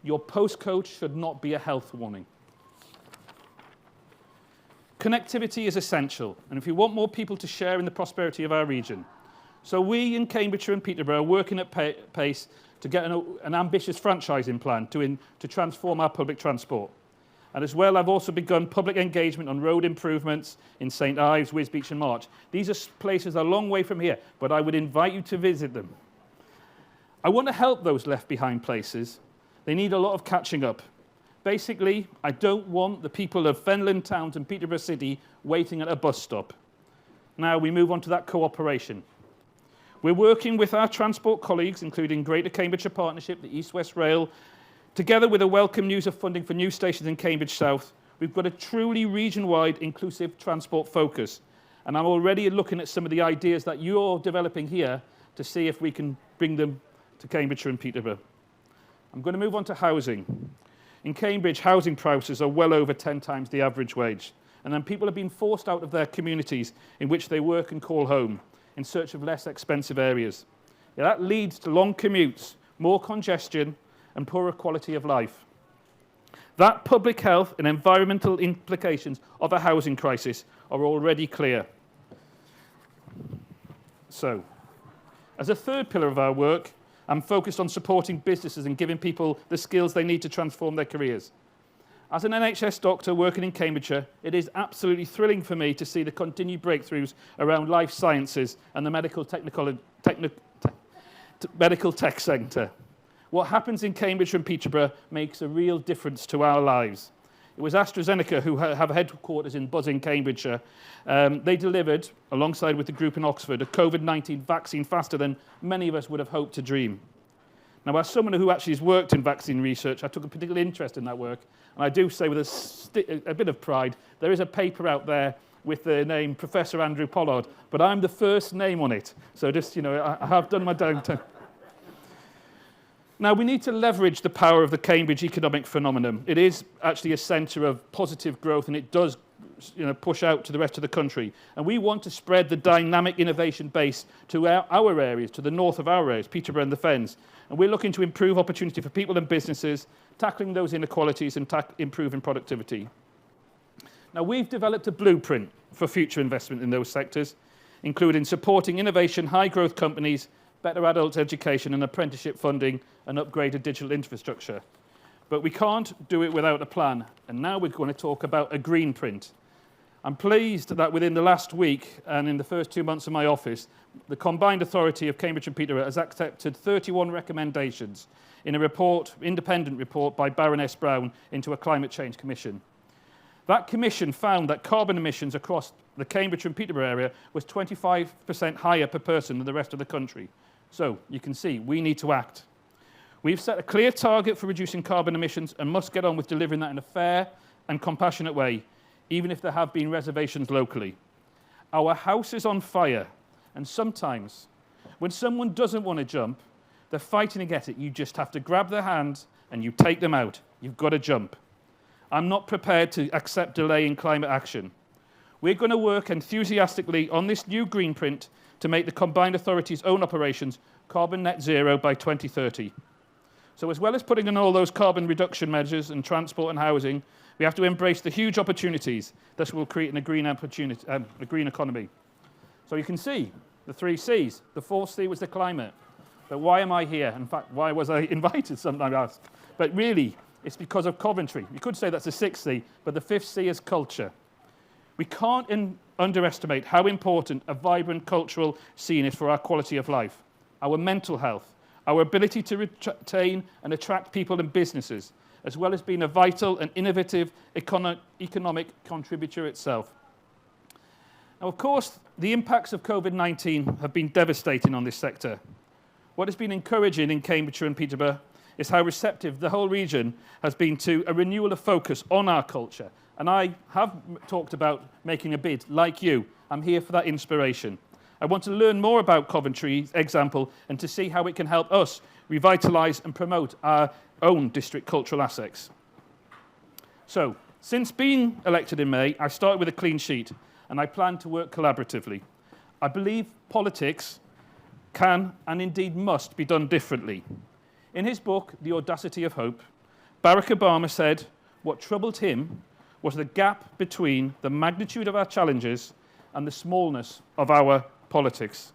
your postcode should not be a health warning. Connectivity is essential, and if you want more people to share in the prosperity of our region. So we in Cambridgeshire and Peterborough are working at pace to get an ambitious franchising plan to transform our public transport. And as well, I've also begun public engagement on road improvements in St Ives, Wisbech and March. These are places a long way from here, but I would invite you to visit them. I want to help those left behind places. They need a lot of catching up. Basically, I don't want the people of Fenland Towns and Peterborough City waiting at a bus stop. Now we move on to that cooperation. We're working with our transport colleagues, including Greater Cambridgeshire Partnership, the East West Rail, together with a welcome news of funding for new stations in Cambridge South. We've got a truly region-wide inclusive transport focus. And I'm already looking at some of the ideas that you're developing here to see if we can bring them to Cambridgeshire and Peterborough. I'm going to move on to housing. In Cambridge, housing prices are well over 10 times the average wage. And then people have been forced out of their communities in which they work and call home in search of less expensive areas. Yeah, that leads to long commutes, more congestion, and poorer quality of life. That public health and environmental implications of a housing crisis are already clear. So, as a third pillar of our work, I'm focused on supporting businesses and giving people the skills they need to transform their careers. As an NHS doctor working in Cambridgeshire, it is absolutely thrilling for me to see the continued breakthroughs around life sciences and the medical tech centre. What happens in Cambridge and Peterborough makes a real difference to our lives. It was AstraZeneca, who have headquarters in Buzzing, Cambridgeshire. They delivered, alongside with the group in Oxford, a COVID-19 vaccine faster than many of us would have hoped to dream. Now, as someone who actually has worked in vaccine research, I took a particular interest in that work, and I do say with a bit of pride, there is a paper out there with the name Professor Andrew Pollard, but I'm the first name on it. So just, I have done my downtime. Now, we need to leverage the power of the Cambridge economic phenomenon. It is actually a centre of positive growth, and it does push out to the rest of the country. And we want to spread the dynamic innovation base to our areas, to the north of our areas, Peterborough and the Fens. And we're looking to improve opportunity for people and businesses, tackling those inequalities and improving productivity. Now, we've developed a blueprint for future investment in those sectors, including supporting innovation, high-growth companies, better adult education and apprenticeship funding, and upgraded digital infrastructure. But we can't do it without a plan, and now we're going to talk about a green print. I'm pleased that within the last week and in the first 2 months of my office, the combined authority of Cambridge and Peterborough has accepted 31 recommendations in a report, independent report by Baroness Brown into a Climate Change Commission. That commission found that carbon emissions across the Cambridge and Peterborough area was 25% higher per person than the rest of the country. So you can see we need to act. We've set a clear target for reducing carbon emissions and must get on with delivering that in a fair and compassionate way, even if there have been reservations locally. Our house is on fire, and sometimes when someone doesn't want to jump, they're fighting against it. You just have to grab their hands and you take them out. You've got to jump. I'm not prepared to accept delay in climate action. We're going to work enthusiastically on this new green print to make the combined authority's own operations carbon net zero by 2030. So as well as putting in all those carbon reduction measures in transport and housing, we have to embrace the huge opportunities that will create a green economy. So you can see the 3 C's. The 4th C was the climate. But why am I here? In fact, why was I invited, sometimes asked. But really, it's because of Coventry. You could say that's the 6th C, but the 5th C is culture. We can't underestimate how important a vibrant cultural scene is for our quality of life, our mental health, our ability to retain and attract people and businesses, as well as being a vital and innovative economic contributor itself. Now, of course, the impacts of COVID-19 have been devastating on this sector. What has been encouraging in Cambridgeshire and Peterborough is how receptive the whole region has been to a renewal of focus on our culture. And I have talked about making a bid, like you. I'm here for that inspiration. I want to learn more about Coventry's example and to see how it can help us revitalise and promote our own district cultural assets. So, since being elected in May, I started with a clean sheet and I plan to work collaboratively. I believe politics can and indeed must be done differently. In his book, The Audacity of Hope, Barack Obama said what troubled him was the gap between the magnitude of our challenges and the smallness of our politics.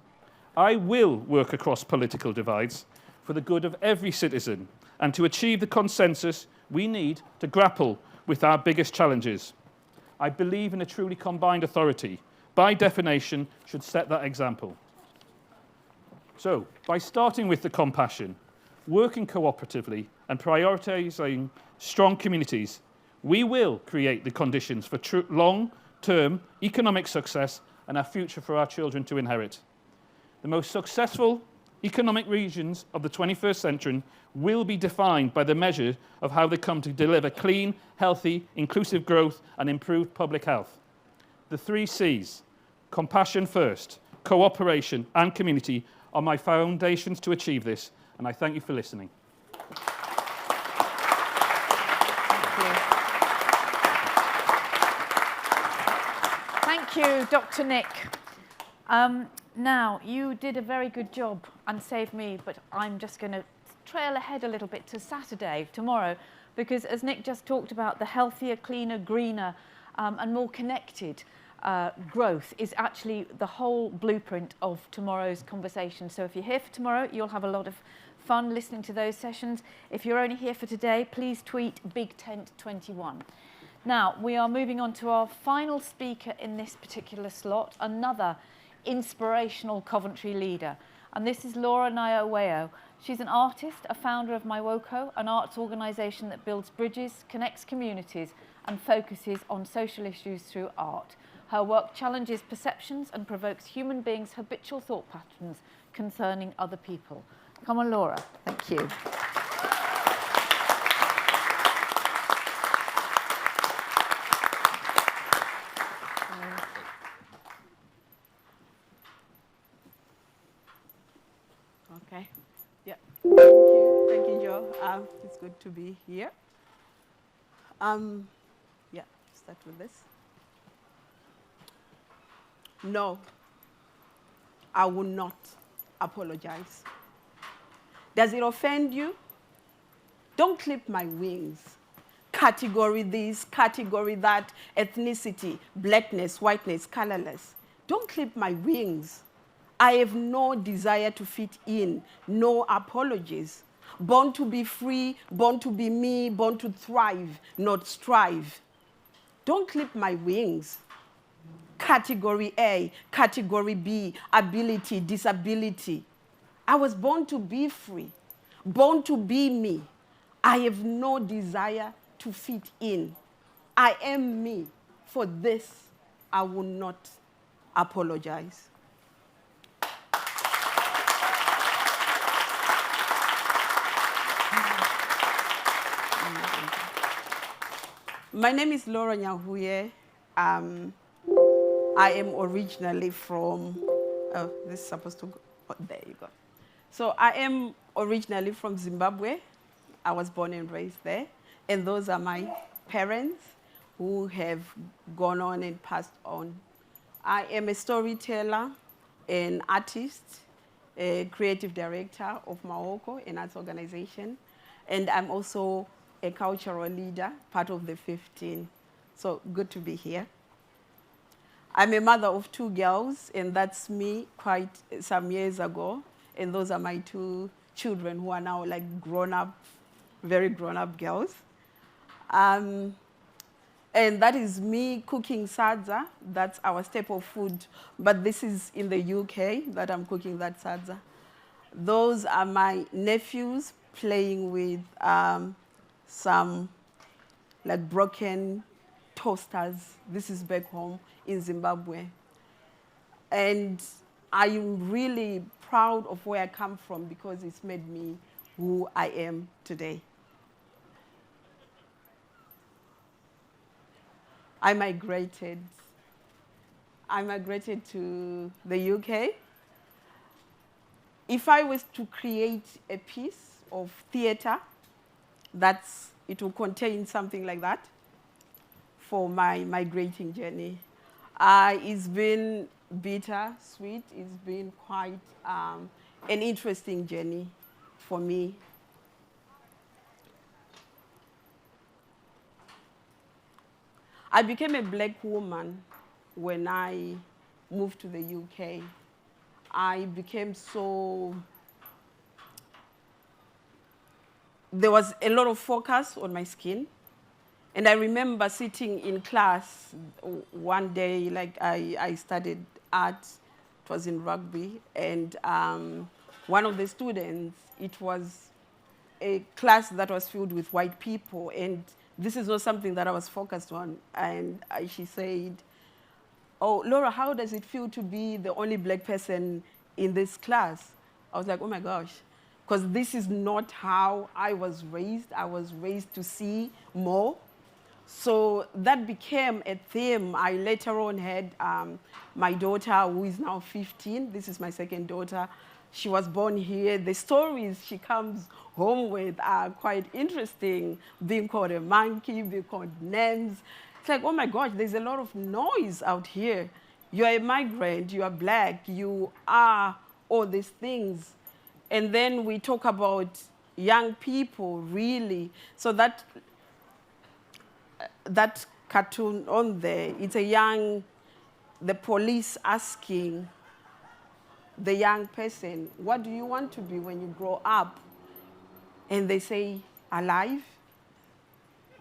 I will work across political divides for the good of every citizen and to achieve the consensus we need to grapple with our biggest challenges. I believe in a truly combined authority. By definition, should set that example. So, by starting with the compassion, working cooperatively and prioritising strong communities, we will create the conditions for long-term economic success and a future for our children to inherit. The most successful economic regions of the 21st century will be defined by the measure of how they come to deliver clean, healthy, inclusive growth and improved public health. The 3 C's, compassion first, cooperation and community, are my foundations to achieve this, and I thank you for listening. Thank you, Dr. Nick. Now, you did a very good job and saved me, but I'm just going to trail ahead a little bit to Saturday, tomorrow, because as Nick just talked about, the healthier, cleaner, greener and more connected growth is actually the whole blueprint of tomorrow's conversation. So if you're here for tomorrow, you'll have a lot of fun listening to those sessions. If you're only here for today, please tweet Big Tent 21. Now, we are moving on to our final speaker in this particular slot, another inspirational Coventry leader. And this is Laura Owatemi. She's an artist, a founder of MyWoko, an arts organisation that builds bridges, connects communities and focuses on social issues through art. Her work challenges perceptions and provokes human beings' habitual thought patterns concerning other people. Come on, Laura. Thank you. Okay. Yeah. Thank you, Joe. It's good to be here. Yeah. Start with this. No, I will not apologize. Does it offend you? Don't clip my wings. Category this, category that, ethnicity, blackness, whiteness, colorless. Don't clip my wings. I have no desire to fit in, no apologies. Born to be free, born to be me, born to thrive, not strive. Don't clip my wings. Category A, category B, ability, disability. I was born to be free, born to be me. I have no desire to fit in. I am me. For this, I will not apologize. My name is Laura Nyahuye. I am originally from, oh, this is supposed to go, oh, there you go. So I am originally from Zimbabwe. I was born and raised there. And those are my parents who have gone on and passed on. I am a storyteller, an artist, a creative director of Maoko, an arts organization. And I'm also a cultural leader, part of the 15. So good to be here. I'm a mother of 2 girls, and that's me quite some years ago. And those are my 2 children who are now like grown-up, very grown-up girls. And that is me cooking sadza. That's our staple food. But this is in the UK that I'm cooking that sadza. Those are my nephews playing with some like broken toasters. This is back home in Zimbabwe. And I am really proud of where I come from because it's made me who I am today. I migrated to the UK. If I was to create a piece of theater, it will contain something like that for my migrating journey. It's been bitter, sweet. It's been quite an interesting journey for me. I became a black woman when I moved to the UK. I became so... There was a lot of focus on my skin. And I remember sitting in class one day, like I studied art, it was in rugby, and one of the students, it was a class that was filled with white people, and this is not something that I was focused on. And she said, "Oh, Laura, how does it feel to be the only black person in this class?" I was like, oh my gosh, because this is not how I was raised. I was raised to see more. So that became a theme. I later on had my daughter, who is now 15. This is my second daughter. She was born here. The stories she comes home with are quite interesting, being called a monkey, being called names. It's like, oh my gosh, there's a lot of noise out here. You're a migrant, you are black, you are all these things. And then we talk about young people, really. So that cartoon on there, it's the police asking the young person, what do you want to be when you grow up? And they say, alive.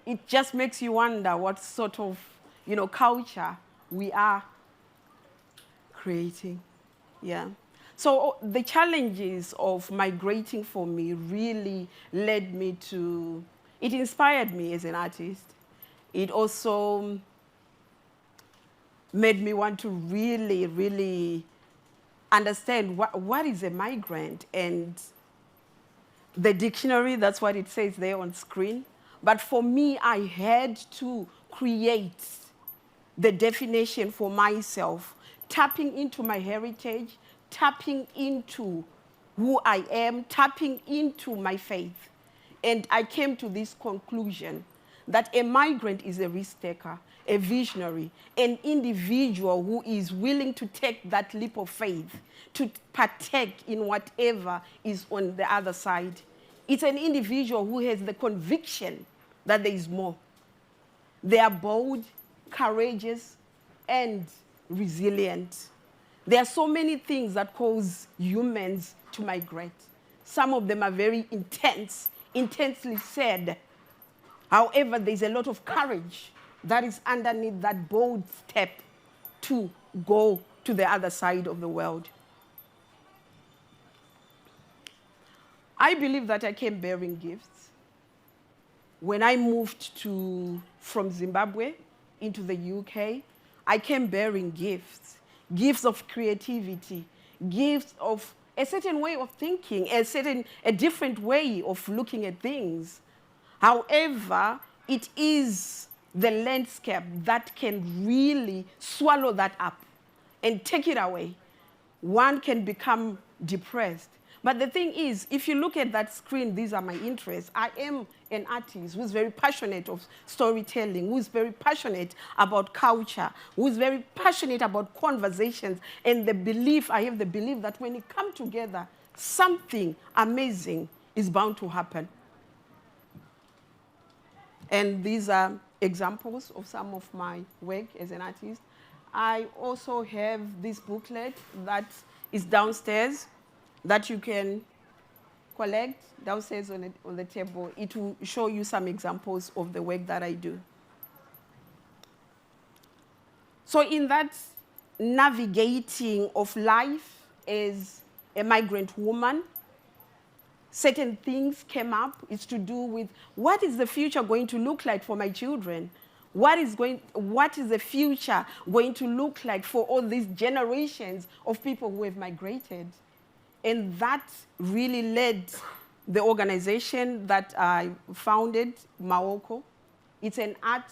It just makes you wonder what sort of, culture we are creating. Yeah. So the challenges of migrating for me really led me to, it inspired me as an artist. It also made me want to really, really understand what is a migrant and the dictionary, that's what it says there on screen. But for me, I had to create the definition for myself, tapping into my heritage, tapping into who I am, tapping into my faith. And I came to this conclusion that a migrant is a risk taker, a visionary, an individual who is willing to take that leap of faith, to partake in whatever is on the other side. It's an individual who has the conviction that there is more. They are bold, courageous, and resilient. There are so many things that cause humans to migrate. Some of them are very intense, intensely said. However, there's a lot of courage that is underneath that bold step to go to the other side of the world. I believe that I came bearing gifts. When I moved from Zimbabwe into the UK, I came bearing gifts, gifts of creativity, gifts of a certain way of thinking, a different way of looking at things. However, it is the landscape that can really swallow that up and take it away. One can become depressed. But the thing is, if you look at that screen, these are my interests. I am an artist who's very passionate of storytelling, who's very passionate about culture, who's very passionate about conversations, and I have the belief that when it comes together, something amazing is bound to happen. And these are examples of some of my work as an artist. I also have this booklet that is downstairs that you can collect downstairs on the table. It will show you some examples of the work that I do. So in that navigating of life as a migrant woman, certain things came up. It's to do with what is the future going to look like for my children? What is the future going to look like for all these generations of people who have migrated? And that really led the organization that I founded, Maoko. It's an art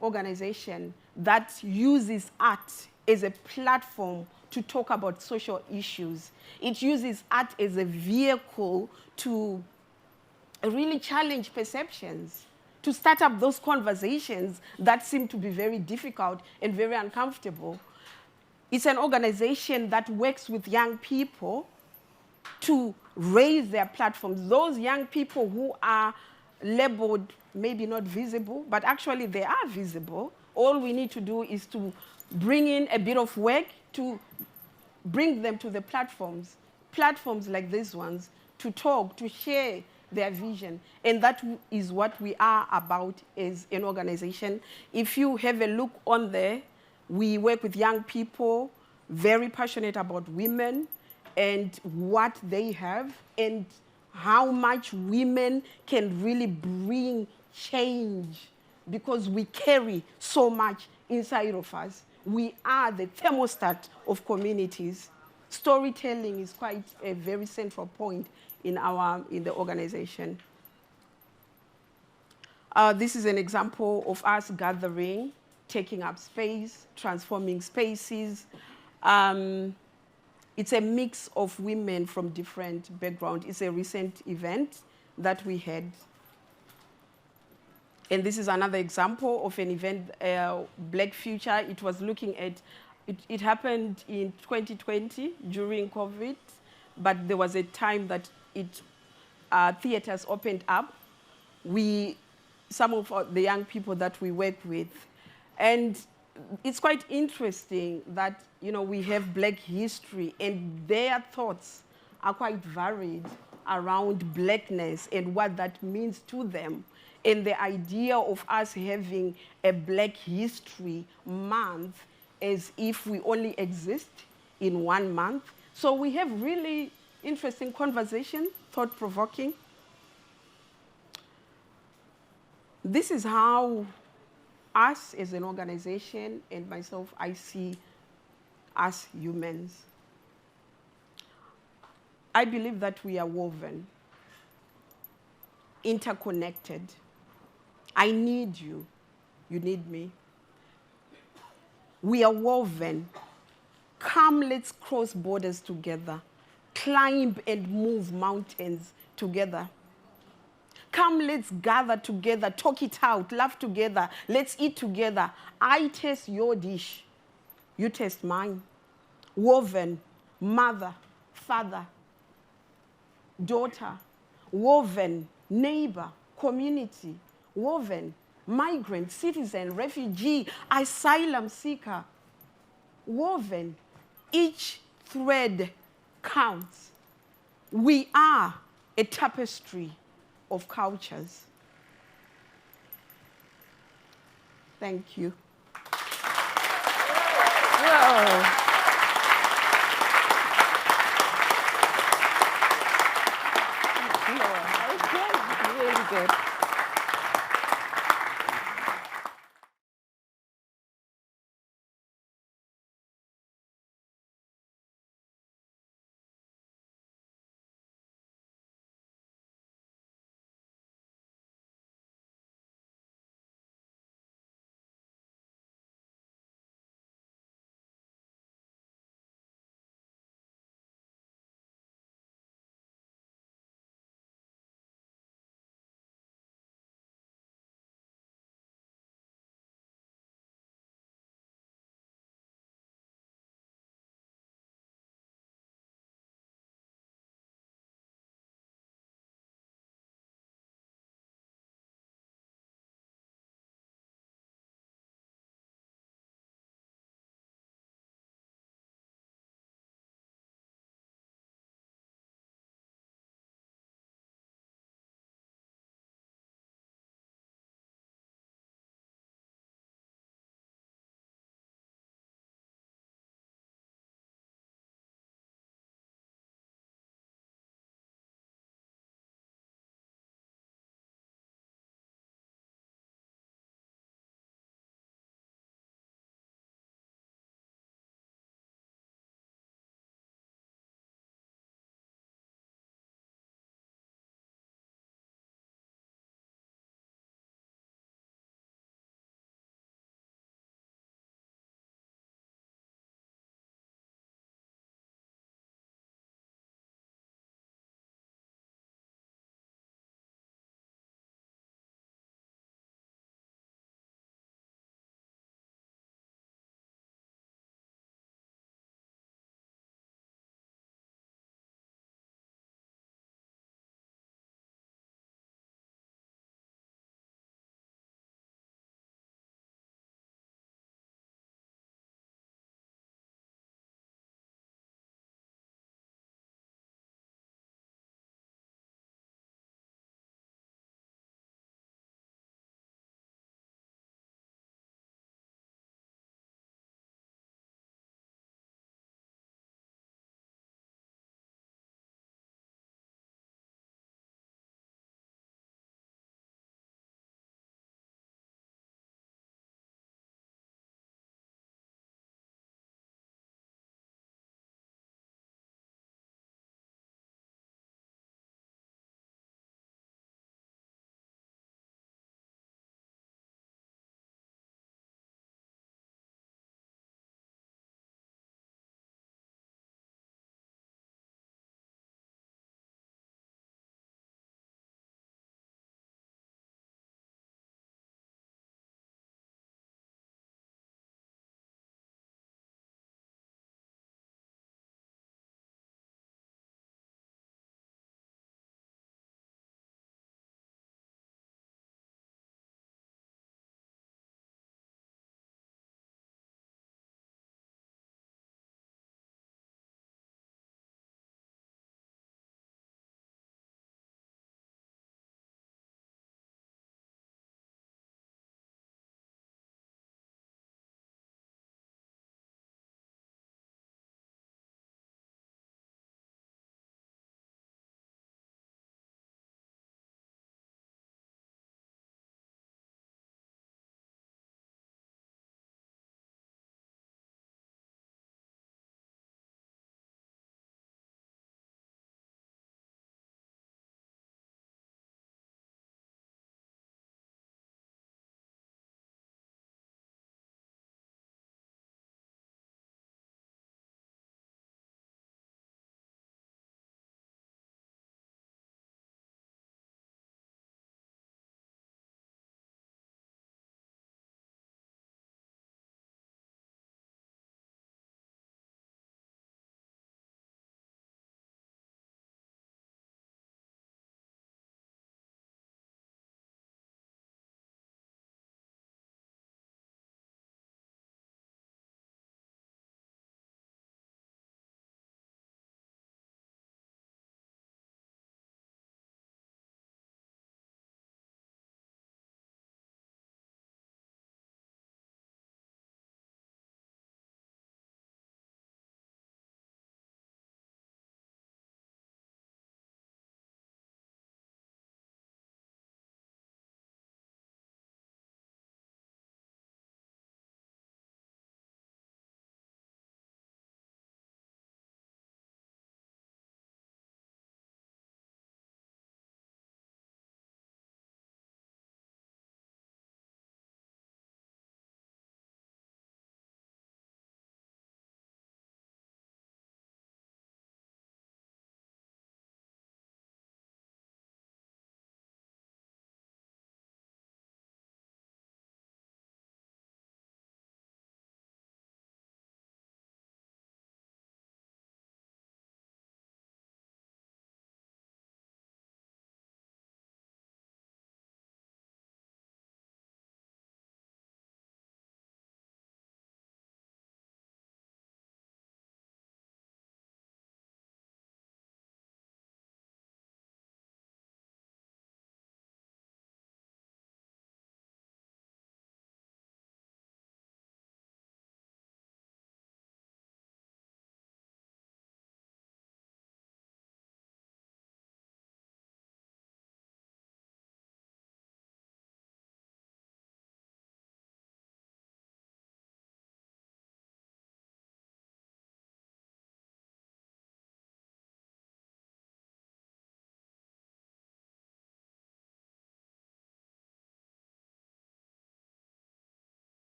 organization that uses art as a platform to talk about social issues. It uses art as a vehicle to really challenge perceptions, to start up those conversations that seem to be very difficult and very uncomfortable. It's an organization that works with young people to raise their platforms. Those young people who are labeled maybe not visible, but actually they are visible. All we need to do is to bring in a bit of work to bring them to the platforms like these ones, to talk, to share their vision. And that is what we are about as an organization. If you have a look on there, we work with young people, very passionate about women and what they have and how much women can really bring change, because we carry so much inside of us. We are the thermostat of communities. Storytelling is quite a very central point in the organization. This is an example of us gathering, taking up space, transforming spaces. It's a mix of women from different backgrounds. It's a recent event that we had. And this is another example of an event, Black Future. It was looking at, it happened in 2020 during COVID, but there was a time that theaters opened up. Some of the young people that we work with, and it's quite interesting that, we have Black history and their thoughts are quite varied around Blackness and what that means to them. And the idea of us having a Black History Month as if we only exist in 1 month. So we have really interesting conversation, thought-provoking. This is how us as an organization and myself, I see us humans. I believe that we are woven. interconnected. I need you. You need me. We are woven. Come, let's cross borders together. Climb and move mountains together. Come, let's gather together, talk it out, laugh together. Let's eat together. I taste your dish. You taste mine. Woven, mother, father, daughter. Woven, neighbor, community. Woven, migrant, citizen, refugee, asylum seeker. Woven, each thread counts. We are a tapestry of cultures. Thank you.